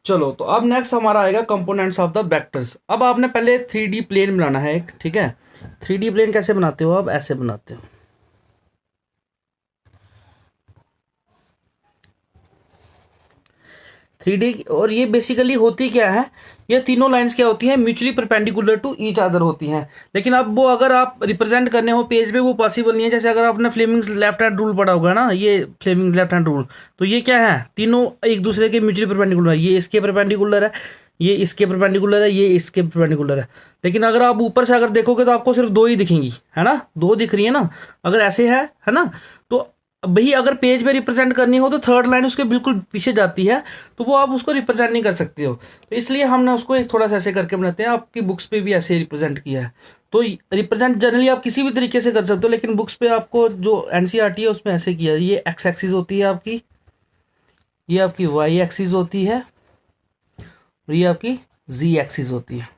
चलो तो अब नेक्स्ट हमारा आएगा कंपोनेंट्स ऑफ द वेक्टर्स। अब आपने पहले 3D प्लेन बनाना है एक, ठीक है। 3D प्लेन कैसे बनाते हो आप, ऐसे बनाते हो, 3D। और ये बेसिकली होती क्या है, ये तीनों लाइंस क्या होती हैं, mutually perpendicular to each other होती हैं। लेकिन अब वो अगर आप रिप्रेजेंट करने हो पेज पे वो पॉसिबल नहीं है। जैसे अगर आपने फ्लेमिंग्स लेफ्ट हैंड रूल पढ़ा होगा ना, ये फ्लेमिंग्स लेफ्ट हैंड रूल, तो ये क्या है, तीनों एक दूसरे के म्यूचुअली परपेंडिकुलर है। ये इसके परपेंडिकुलर है, ये इसके परपेंडिकुलर है, ये इसके परपेंडिकुलर है। लेकिन अगर आप ऊपर से अगर देखोगे तो आपको सिर्फ 2 ही दिखेंगी, है ना, 2 दिख रही है ना। अगर ऐसे है ना, तो वही अगर पेज पे रिप्रेजेंट करनी हो तो थर्ड लाइन उसके बिल्कुल पीछे जाती है, तो वो आप उसको रिप्रेजेंट नहीं कर सकते हो। तो इसलिए हमने उसको एक थोड़ा सा ऐसे करके बनाते हैं। आपकी बुक्स पे भी ऐसे रिप्रेजेंट किया है। तो रिप्रेजेंट जनरली आप किसी भी तरीके से कर सकते हो, लेकिन बुक्स पे आपको जो एनसीईआरटी है उसमें ऐसे किया है। ये एक्स एक्सिस होती है आपकी, ये आपकी वाई एक्सिस होती है, और ये आपकी जी एक्सिस होती है।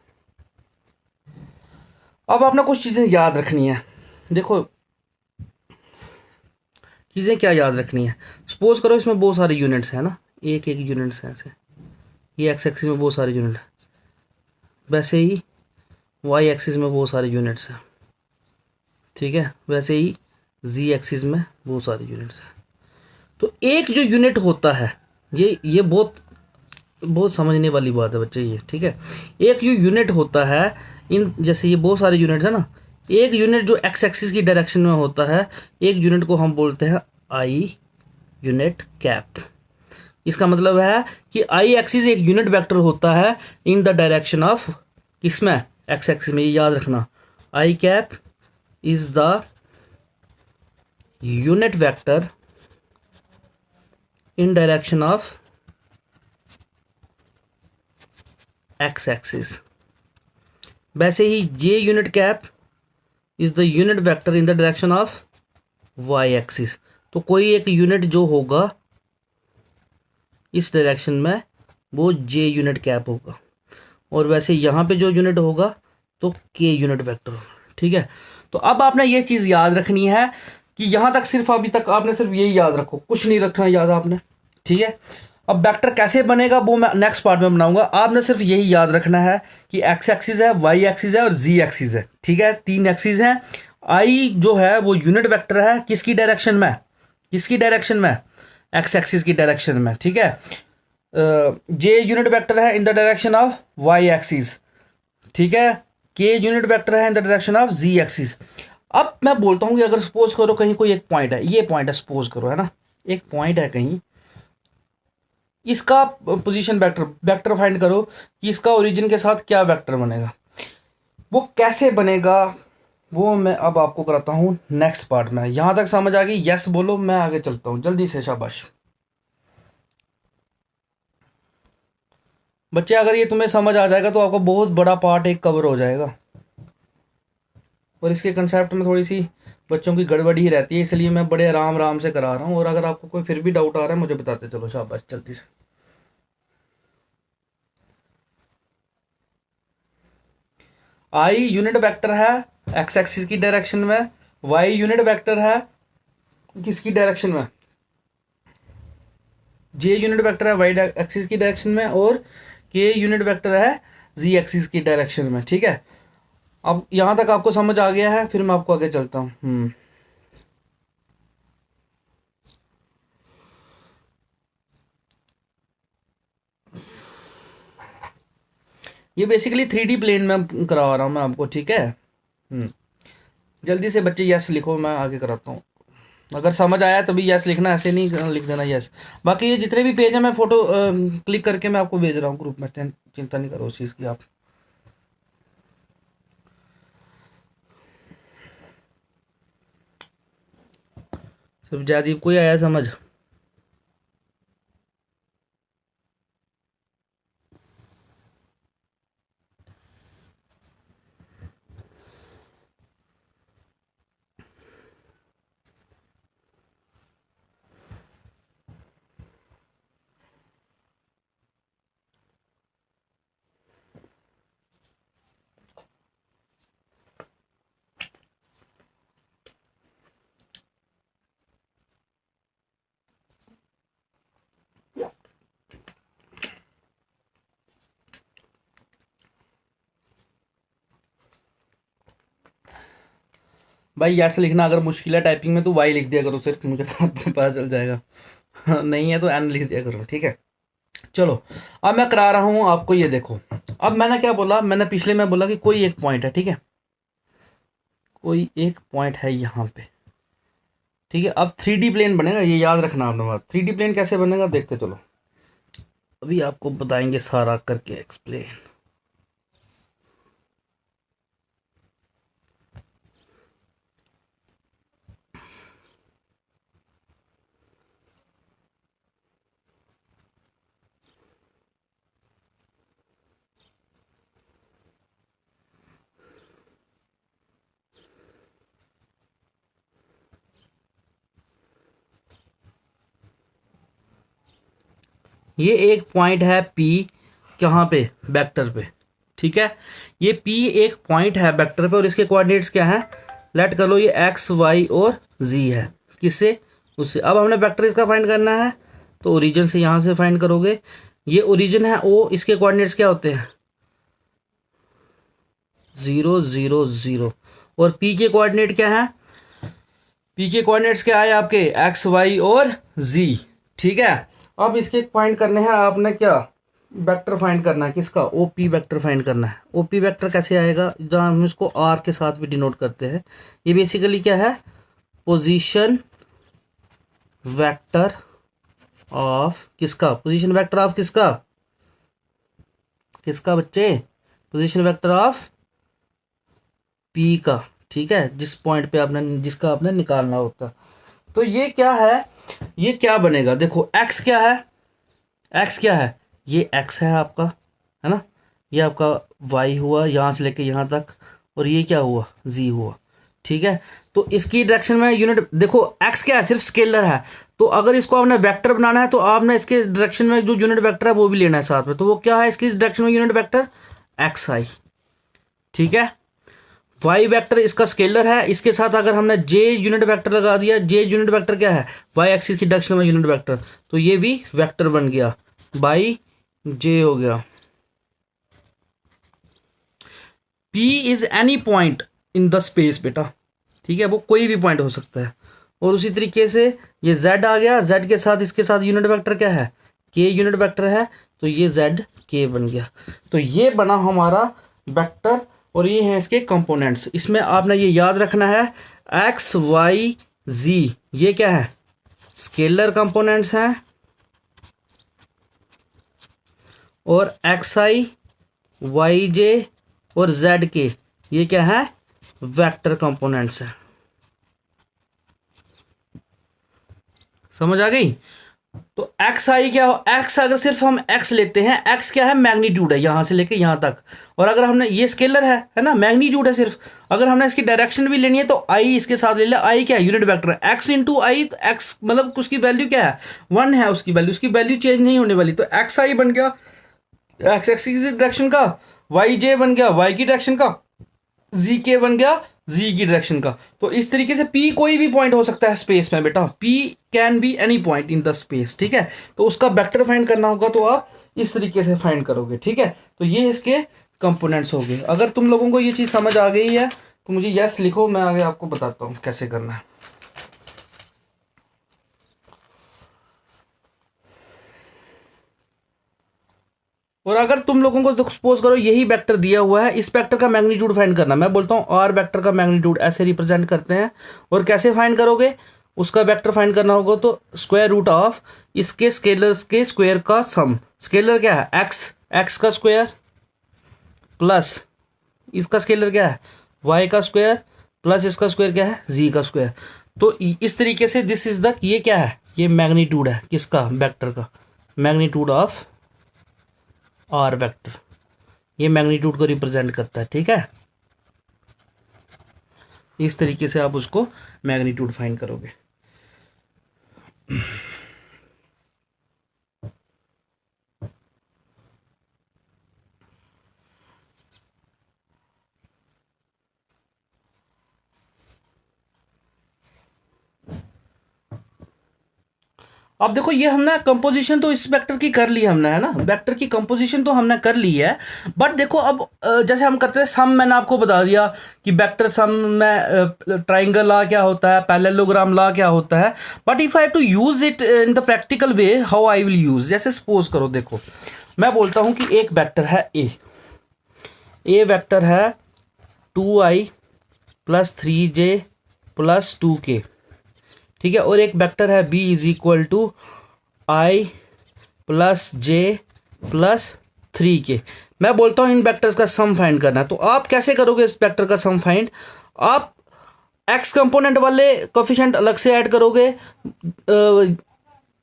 अब आपने कुछ चीजें याद रखनी है। देखो चीज़ें क्या याद रखनी है, सपोज करो इसमें बहुत सारे यूनिट्स हैं ना, एक एक यूनिट्स हैं ऐसे, ये एक्स एक्सिस में बहुत सारे यूनिट हैं, वैसे ही वाई एक्सिस में बहुत सारे यूनिट्स हैं, ठीक है, वैसे ही जी एक्सिस में बहुत सारे यूनिट्स हैं। तो एक जो यूनिट होता है, ये बहुत बहुत समझने वाली बात है बच्चे ये, ठीक है। एक जो यूनिट होता है, इन जैसे ये बहुत सारे यूनिट्स है ना, एक यूनिट जो एक्स एक्सिस की डायरेक्शन में होता है, एक यूनिट को हम बोलते हैं आई यूनिट कैप। इसका मतलब है कि आई एक्सिस एक यूनिट वेक्टर होता है इन द डायरेक्शन ऑफ, किसमें, एक्स एक्सिस में। ये याद रखना, I cap is the unit vector in direction of X axis. वैसे ही J unit cap is the unit vector in the direction of Y axis. तो कोई एक यूनिट जो होगा इस डायरेक्शन में वो जे यूनिट कैप होगा, और वैसे यहाँ पे जो यूनिट होगा तो के यूनिट वेक्टर होगा। ठीक है, तो अब आपने ये चीज़ याद रखनी है कि यहाँ तक सिर्फ अभी तक आपने सिर्फ यही याद रखो, कुछ नहीं रखना याद आपने। ठीक है, अब वेक्टर कैसे बनेगा वो मैं नेक्स्ट पार्ट में बनाऊंगा। आपने सिर्फ यही याद रखना है कि एक्स एक्सिस है, वाई एक्सिस है और जी एक्सिस है। ठीक है, 3 एक्सिस हैं। आई जो है वो यूनिट वेक्टर है किसकी डायरेक्शन में, किसकी डायरेक्शन में, एक्स एक्सिस की डायरेक्शन में। ठीक है, जे यूनिट वेक्टर है in the direction of Y axis. ठीक है, के यूनिट वेक्टर है in the direction of Z axis. अब मैं बोलता हूँ कि अगर सपोज करो कहीं कोई एक पॉइंट है, ये पॉइंट है सपोज करो, है ना, एक पॉइंट है कहीं, इसका पोजीशन वेक्टर वेक्टर फाइंड करो कि इसका ओरिजिन के साथ क्या वेक्टर बनेगा। वो कैसे बनेगा वो मैं अब आपको कराता हूँ नेक्स्ट पार्ट में। यहां तक समझ आ गई? यस बोलो, मैं आगे चलता हूँ जल्दी से, शाबाश बच्चे। अगर ये तुम्हें समझ आ जाएगा तो आपको बहुत बड़ा पार्ट एक कवर हो जाएगा। और इसके कंसेप्ट में थोड़ी सी बच्चों की गड़बड़ी ही रहती है, इसलिए मैं बड़े आराम आराम से करा रहा हूँ। और अगर आपको कोई फिर भी डाउट आ रहा है मुझे बताते चलो, शाबाश जल्दी से। आई यूनिट वेक्टर है एक्स एक्सिस की डायरेक्शन में, वाई यूनिट वेक्टर है किसकी डायरेक्शन में, जे यूनिट वेक्टर है वाई एक्सिस की डायरेक्शन में, और के यूनिट वेक्टर है जी एक्सिस की डायरेक्शन में। ठीक है, अब यहां तक आपको समझ आ गया है, फिर मैं आपको आगे चलता हूं। ये बेसिकली 3D प्लेन में करवा रहा हूं मैं आपको। ठीक है, जल्दी से बच्चे यस लिखो, मैं आगे कराता हूँ। अगर समझ आया तभी यस लिखना, ऐसे नहीं लिख देना यस। बाकी ये जितने भी पेज है मैं फोटो क्लिक करके मैं आपको भेज रहा हूँ ग्रुप में, चिंता नहीं करो उस चीज़ की आप। सिर्फ जयदीप को ही आया समझ? भाई यस लिखना अगर मुश्किल है टाइपिंग में तो वाई लिख दिया करो सिर्फ, मुझे पता चल जाएगा। नहीं है तो एन लिख दिया करो। ठीक है, चलो अब मैं करा रहा हूं आपको, ये देखो। अब मैंने क्या बोला, मैंने पिछले में बोला कि कोई एक पॉइंट है। ठीक है, कोई एक पॉइंट है यहाँ पे। ठीक है, अब 3D प्लेन बनेगा, ये याद रखना आपने बात। 3D प्लेन कैसे बनेगा देखते चलो, अभी आपको बताएंगे सारा करके एक्सप्लेन। ये एक पॉइंट है P, कहाँ पे, वेक्टर पे। ठीक है, ये P एक पॉइंट है वेक्टर पे, और इसके कोऑर्डिनेट्स क्या है, लेट कर लो ये x y और z है। किससे, उससे। अब हमने वेक्टर इसका फाइंड करना है, तो ओरिजिन से यहां से फाइंड करोगे। ये ओरिजिन है O, इसके कोऑर्डिनेट्स क्या होते हैं, 0 0 0। और P के कोऑर्डिनेट क्या है, P के कोऑर्डिनेट्स क्या है आपके, x y और z। ठीक है, अब इसके फाइंड करने हैं आपने, क्या वेक्टर फाइंड करना है किसका, ओपी वेक्टर फाइंड करना है। ओपी वेक्टर कैसे आएगा, जहां हम इसको आर के साथ भी डिनोट करते हैं। ये बेसिकली क्या है, पोजीशन वेक्टर ऑफ किसका, पोजीशन वेक्टर ऑफ किसका, किसका बच्चे, पोजीशन वेक्टर ऑफ पी का। ठीक है, जिस पॉइंट पे आपने जिसका आपने निकालना होता है। तो ये क्या है, ये क्या बनेगा, देखो x क्या है, x क्या है, ये x है आपका, है ना, ये आपका y हुआ यहाँ से लेके यहाँ तक, और ये क्या हुआ, z हुआ। ठीक है, तो इसकी डायरेक्शन में यूनिट, देखो x क्या है, सिर्फ स्केलर है, तो अगर इसको आपने वेक्टर बनाना है तो आपने इसके डायरेक्शन में जो यूनिट वेक्टर है वो भी लेना है साथ में। तो वो क्या है इसकी डायरेक्शन में यूनिट वेक्टर, xi। ठीक है, y वेक्टर इसका स्केलर है, इसके साथ अगर हमने j यूनिट वेक्टर लगा दिया, j यूनिट वेक्टर क्या है, y एक्सिस की डायरेक्शन में यूनिट वेक्टर, तो ये भी वेक्टर बन गया, बाई j हो गया। p is any point in the space बेटा, ठीक है, वो कोई भी पॉइंट हो सकता है। और उसी तरीके से ये z आ गया, z के साथ इसके साथ यूनिट वेक्टर क्या है, k यूनिट वेक्टर है, तो ये z k बन गया। तो ये बना हमारा वेक्टर, और ये हैं इसके कंपोनेंट्स। इसमें आपने ये याद रखना है, x y z ये क्या है, स्केलर कंपोनेंट्स हैं, और xi yj और zk ये क्या है, वेक्टर कंपोनेंट्स है। समझ आ गई। तो एक्स आई क्या हो, एक्स अगर सिर्फ हम एक्स लेते हैं, एक्स क्या है, मैग्नीट्यूड है यहां से लेके यहां तक, और अगर हमने ये स्केलर है ना, मैग्नीट्यूड है सिर्फ, अगर हमने इसकी डायरेक्शन भी लेनी है तो आई इसके साथ ले ले, आई क्या है, यूनिट वेक्टर है, एक्स इंटू आई, तो एक्स मतलब उसकी वैल्यू क्या है, 1 है उसकी वैल्यू चेंज नहीं होने वाली, तो एक्स आई बन गया एक्स एक्स की डायरेक्शन का, वाई जे बन गया वाई की डायरेक्शन का, जी के बन गया जी की डायरेक्शन का। तो इस तरीके से पी कोई भी पॉइंट हो सकता है स्पेस में बेटा, P can be any point in the space. ठीक है, तो उसका वेक्टर फाइंड करना होगा तो आप इस तरीके से फाइंड करोगे। ठीक है, तो ये इसके कंपोनेंट्स हो गए। अगर तुम लोगों को ये चीज समझ आ गई है तो मुझे यस लिखो, मैं आगे आपको बताता हूँ कैसे करना है। और अगर तुम लोगों को सपोज करो यही वेक्टर दिया हुआ है, इस वेक्टर का मैग्नीट्यूड फाइंड करना, मैं बोलता हूँ आर वेक्टर का मैग्नीट्यूड ऐसे रिप्रेजेंट करते हैं। और कैसे फाइंड करोगे, उसका वेक्टर फाइंड करना होगा तो स्क्वायर रूट ऑफ इसके स्केलर्स के स्क्वायर का सम। स्केलर क्या है, एक्स, एक्स का स्क्वायर प्लस इसका स्केलर क्या है, वाई का स्क्वायर प्लस इसका स्क्वायर क्या है, जी का स्क्वायर। तो इस तरीके से दिस इज द, ये क्या है, ये मैग्नीट्यूड है किसका, वेक्टर का, मैग्नीट्यूड ऑफ आर वेक्टर, ये मैग्नीट्यूड को रिप्रेजेंट करता है। ठीक है, इस तरीके से आप उसको मैग्नीट्यूड फाइंड करोगे। अब देखो ये हमने कंपोजिशन तो इस वेक्टर की कर ली हमने, है ना, वेक्टर की कंपोजिशन तो हमने कर ली है। बट देखो अब जैसे हम करते हैं सम, मैंने आपको बता दिया कि वेक्टर सम में ट्राइंगल लॉ क्या होता है, पैरेललोग्राम लॉ क्या होता है। But if I have to use it in the practical way, how I will use, जैसे सपोज करो, देखो मैं बोलता हूं कि एक वेक्टर है ए वेक्टर है 2i plus 3j plus 2k। ठीक है, और एक वेक्टर है b is equal to i plus J plus 3k। मैं बोलता हूं इन वेक्टर्स का सम फाइंड करना है। तो आप कैसे करोगे इस वेक्टर का सम फाइंड, आप x कंपोनेंट वाले कोफिशिएंट अलग से ऐड करोगे,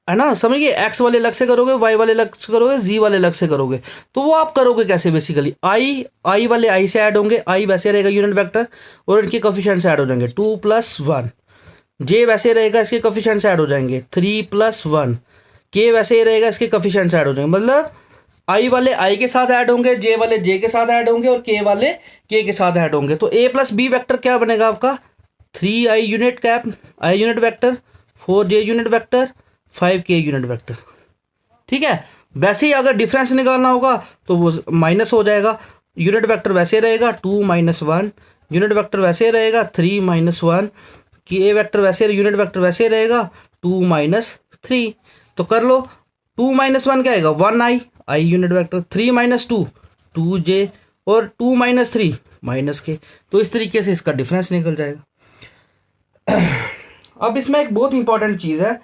है ना, समझिए, x वाले अलग से करोगे, y वाले अलग से करोगे, z वाले अलग से करोगे। तो वो आप करोगे कैसे, बेसिकली i वाले i से ऐड होंगे, i वैसे रहेगा यूनिट वेक्टर, और इनके कोफिशिएंट्स ऐड हो जाएंगे 2 प्लस 1, जे वैसे रहेगा, इसके कोफिशिएंट्स ऐड हो जाएंगे 3 प्लस 1, के वैसे ही रहेगा, इसके कोफिशिएंट्स ऐड हो जाएंगे। मतलब आई वाले आई के साथ ऐड होंगे, जे वाले जे के साथ ऐड होंगे, और के वाले के साथ ऐड होंगे। तो ए प्लस बी वैक्टर क्या बनेगा आपका, 3i unit cap I unit vector, 4j unit vector, 5k unit vector. ठीक है, वैसे ही अगर डिफरेंस निकालना होगा तो वो माइनस हो जाएगा, यूनिट वेक्टर वैसे रहेगा 2 माइनस 1, यूनिट वेक्टर वैसे रहेगा 3 माइनस 1, के वेक्टर वैसे, यूनिट वेक्टर वैसे रहेगा 2 माइनस 3। तो कर लो, 2 माइनस 1 क्या आएगा, 1i I unit vector, 3 minus 2 2j, और 2 माइनस 3 माइनस के। तो इस तरीके से इसका डिफरेंस निकल जाएगा। अब इसमें एक बहुत इंपॉर्टेंट चीज है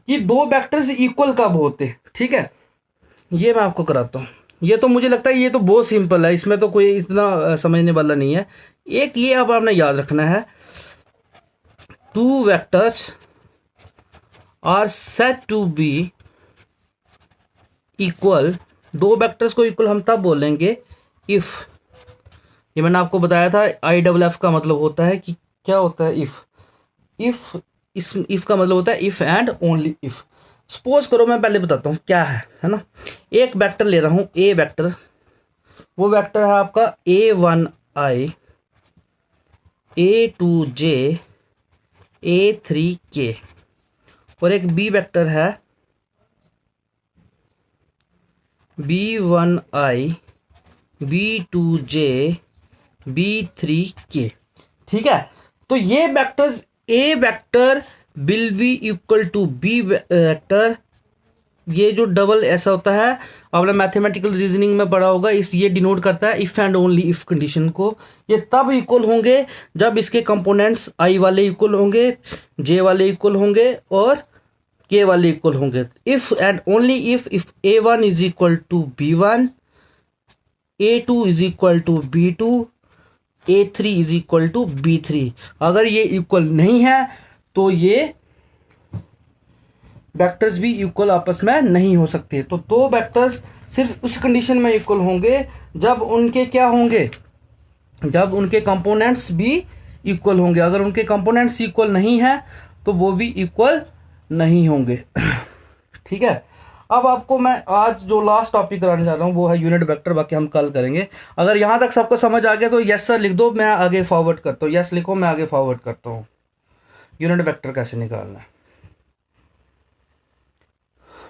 कि दो वेक्टर्स इक्वल कब होते हैं। ठीक है, ये मैं आपको कराता हूं, ये तो मुझे लगता है ये तो बहुत सिंपल है, इसमें तो कोई इतना समझने वाला नहीं है। एक ये अब आपने याद रखना है, two vectors are set to be equal, दो वेक्टर्स को इक्वल हम तब बोलेंगे इफ, ये मैंने आपको बताया था आई डबल एफ का मतलब होता है कि क्या होता है इफ, इफ का मतलब होता है if and only if. Suppose करो, मैं पहले बताता हूँ क्या है ना। एक वेक्टर ले रहा हूँ, ए वेक्टर, वो वेक्टर है आपका A1i A2j A3k, और एक बी वेक्टर है B1i B2j B3k। ठीक है, तो ये vectors, A vector will be equal to B vector, ये जो डबल ऐसा होता है आपने मैथमेटिकल रीजनिंग में पढ़ा होगा, इस ये डिनोट करता है if and only if condition को। ये तब इक्वल होंगे जब इसके कंपोनेंट्स आई वाले इक्वल होंगे, जे वाले इक्वल होंगे और के वाले इक्वल होंगे। If and only if A1 is equal to B1, A2 is equal to B2, A3 is equal to B3। अगर ये इक्वल नहीं है तो ये वेक्टर्स भी इक्वल आपस में नहीं हो सकते। तो दो वेक्टर्स सिर्फ उस कंडीशन में इक्वल होंगे जब उनके क्या होंगे, जब उनके कंपोनेंट्स भी इक्वल होंगे। अगर उनके कंपोनेंट्स इक्वल नहीं है तो वो भी इक्वल नहीं होंगे। ठीक है, अब आपको मैं आज जो लास्ट टॉपिक कराने जा रहा हूँ वो है यूनिट वेक्टर, बाकी हम कल करेंगे। अगर यहाँ तक सबको समझ आ गया तो यस सर लिख दो, मैं आगे फॉरवर्ड करता हूँ। यस लिखो, मैं आगे फॉरवर्ड करता हूँ यूनिट वेक्टर कैसे निकालना है।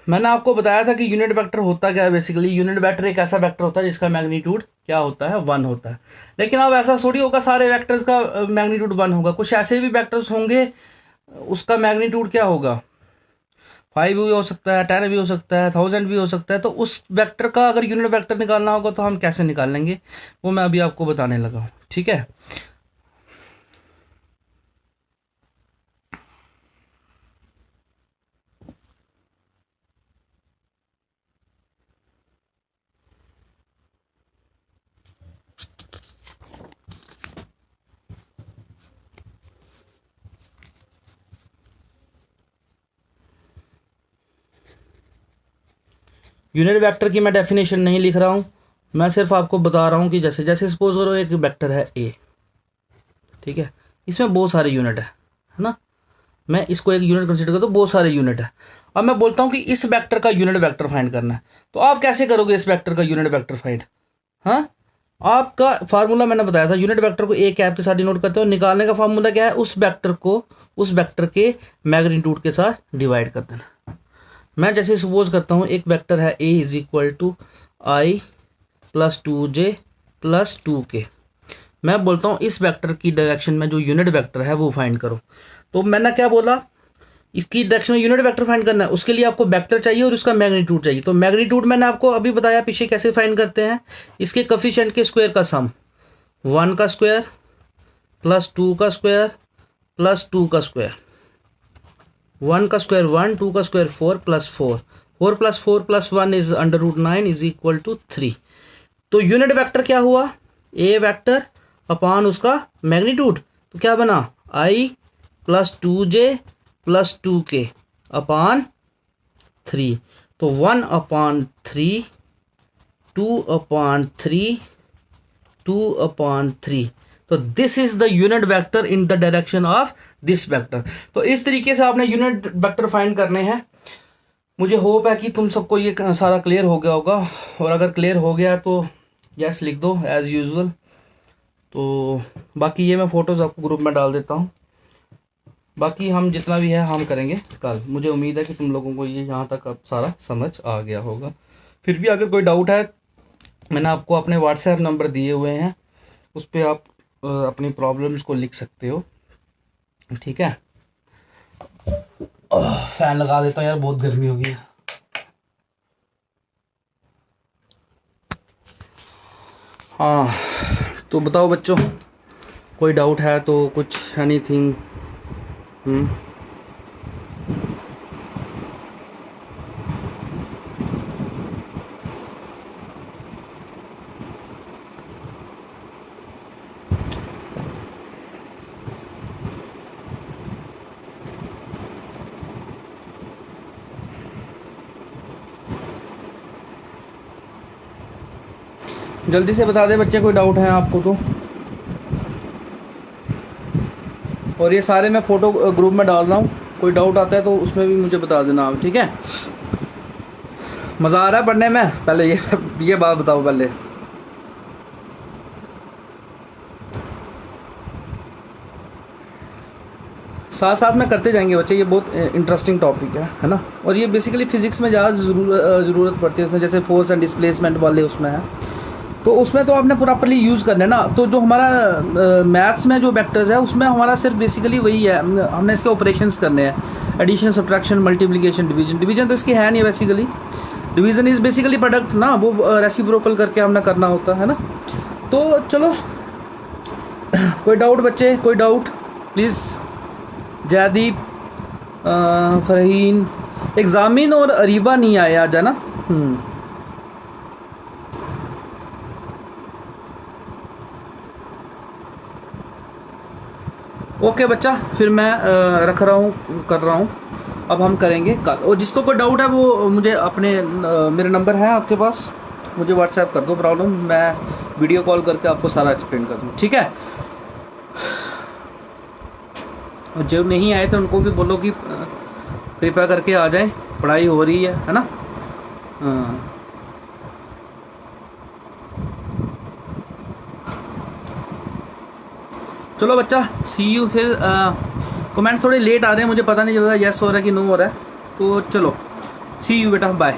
मैंने आपको बताया था कि यूनिट वेक्टर होता क्या है। बेसिकली यूनिट वेक्टर एक ऐसा वेक्टर होता है जिसका मैग्नीट्यूड क्या होता है, 1 होता है। लेकिन अब ऐसा थोड़ी होगा सारे वेक्टर्स का मैग्नीट्यूड 1 होगा, कुछ ऐसे भी वेक्टर्स होंगे उसका मैग्नीट्यूड क्या होगा, 5 भी हो सकता है, 10 भी हो सकता है, 1000 भी हो सकता है। तो उस वेक्टर का अगर यूनिट वेक्टर निकालना होगा तो हम कैसे निकाल लेंगे, वो मैं अभी आपको बताने लगा हूँ। ठीक है, यूनिट वेक्टर की मैं डेफिनेशन नहीं लिख रहा हूँ, मैं सिर्फ आपको बता रहा हूँ कि जैसे जैसे सपोज करो एक वेक्टर है ए, ठीक है, इसमें बहुत सारे यूनिट है ना, मैं इसको एक यूनिट कंसीडर करता हूँ, बहुत सारे यूनिट है। अब मैं बोलता हूँ कि इस वेक्टर का यूनिट वेक्टर फाइंड करना है, तो आप कैसे करोगे इस वेक्टर का यूनिट वेक्टर फाइंड। हाँ, आपका फार्मूला मैंने बताया था, यूनिट वेक्टर को ए कैप के साथ डिनोट करते हो। निकालने का फार्मूला क्या है, उस वेक्टर को उस वेक्टर के मैग्नीट्यूड के साथ डिवाइड कर देना। मैं जैसे सपोज करता हूँ एक वेक्टर है A is equal to I plus 2j plus 2k, मैं बोलता हूँ इस वेक्टर की डायरेक्शन में जो यूनिट वेक्टर है वो फाइंड करो। तो मैंने क्या बोला, इसकी डायरेक्शन में यूनिट वेक्टर फाइंड करना है, उसके लिए आपको वेक्टर चाहिए और उसका मैग्नीट्यूड चाहिए। तो मैग्नीट्यूड मैंने आपको अभी बताया पीछे कैसे फाइंड करते हैं, इसके कोफिशिएंट के स्क्वायर का सम, 1 का स्क्वायर प्लस 2 का स्क्वायर प्लस 2 का स्क्वायर, 1 का स्क्वायर 1, 2 का square 4 plus 4, 4 plus 4 plus 1 is √9 is equal to 3। तो यूनिट वेक्टर क्या हुआ, ए वेक्टर अपॉन उसका मैग्नीट्यूड, तो क्या बना आई plus 2j plus 2k upon 3। तो 1/3, 2/3, 2/3। तो this is the unit vector in the direction of this vector. तो इस तरीके से आपने यूनिट वेक्टर फाइंड करने हैं। मुझे होप है कि तुम सबको ये सारा क्लियर हो गया होगा, और अगर क्लियर हो गया तो यस लिख दो एज यूजुअल। तो बाकी ये मैं फोटोज आपको ग्रुप में डाल देता हूँ, बाकी हम जितना भी है हम करेंगे कल। मुझे उम्मीद है कि तुम लोगों को ये यहाँ तक अब सारा समझ आ गया होगा। फिर भी अगर कोई डाउट है, मैंने आपको अपने व्हाट्सएप नंबर दिए हुए हैं, उस पर आप अपनी प्रॉब्लम्स को लिख सकते हो। ठीक है, फैन लगा देता हूँ यार, बहुत गर्मी हो गई है। हाँ, तो बताओ बच्चों, कोई डाउट है तो कुछ, एनीथिंग। जल्दी से बता दे बच्चे, कोई डाउट है आपको तो। और ये सारे मैं फ़ोटो ग्रुप में डाल रहा हूँ, कोई डाउट आता है तो उसमें भी मुझे बता देना आप, ठीक है। मज़ा आ रहा है पढ़ने में? पहले ये बात बताओ पहले। साथ साथ में करते जाएंगे बच्चे, ये बहुत इंटरेस्टिंग टॉपिक है ना। और ये बेसिकली फ़िज़िक्स में ज़्यादा ज़रूरत पड़ती है उसमें, जैसे फोर्स एंड डिस्प्लेसमेंट वाले उसमें है, तो उसमें तो आपने प्रॉपर्ली यूज़ करना है ना। तो जो हमारा मैथ्स में जो वेक्टर्स है उसमें हमारा सिर्फ बेसिकली वही है, हमने इसके ऑपरेशंस करने हैं, addition, subtraction, multiplication, division. Division तो इसकी है नहीं basically, division is basically product ना, वो रेसिप्रोकल करके हमने करना होता है ना। तो चलो, कोई डाउट बच्चे, कोई डाउट प्लीज़। जयदीप, फरहीन, एग्जामिन और अरीबा नहीं आए आज, है ना। ओके बच्चा, फिर मैं रख रहा हूँ, कर रहा हूँ, अब हम करेंगे कल। और जिसको कोई डाउट है वो मुझे अपने मेरे नंबर है आपके पास, मुझे व्हाट्सएप कर दो प्रॉब्लम, मैं वीडियो कॉल करके आपको सारा एक्सप्लेन कर दूँ, ठीक है। और जो नहीं आए तो उनको भी बोलो कि कृपया करके आ जाएं, पढ़ाई हो रही है ना। चलो बच्चा, सी यू। फिर कमेंट्स थोड़े लेट आ रहे हैं, मुझे पता नहीं चल रहा यस हो रहा है कि नो हो रहा है, तो चलो सी यू बेटा, बाय।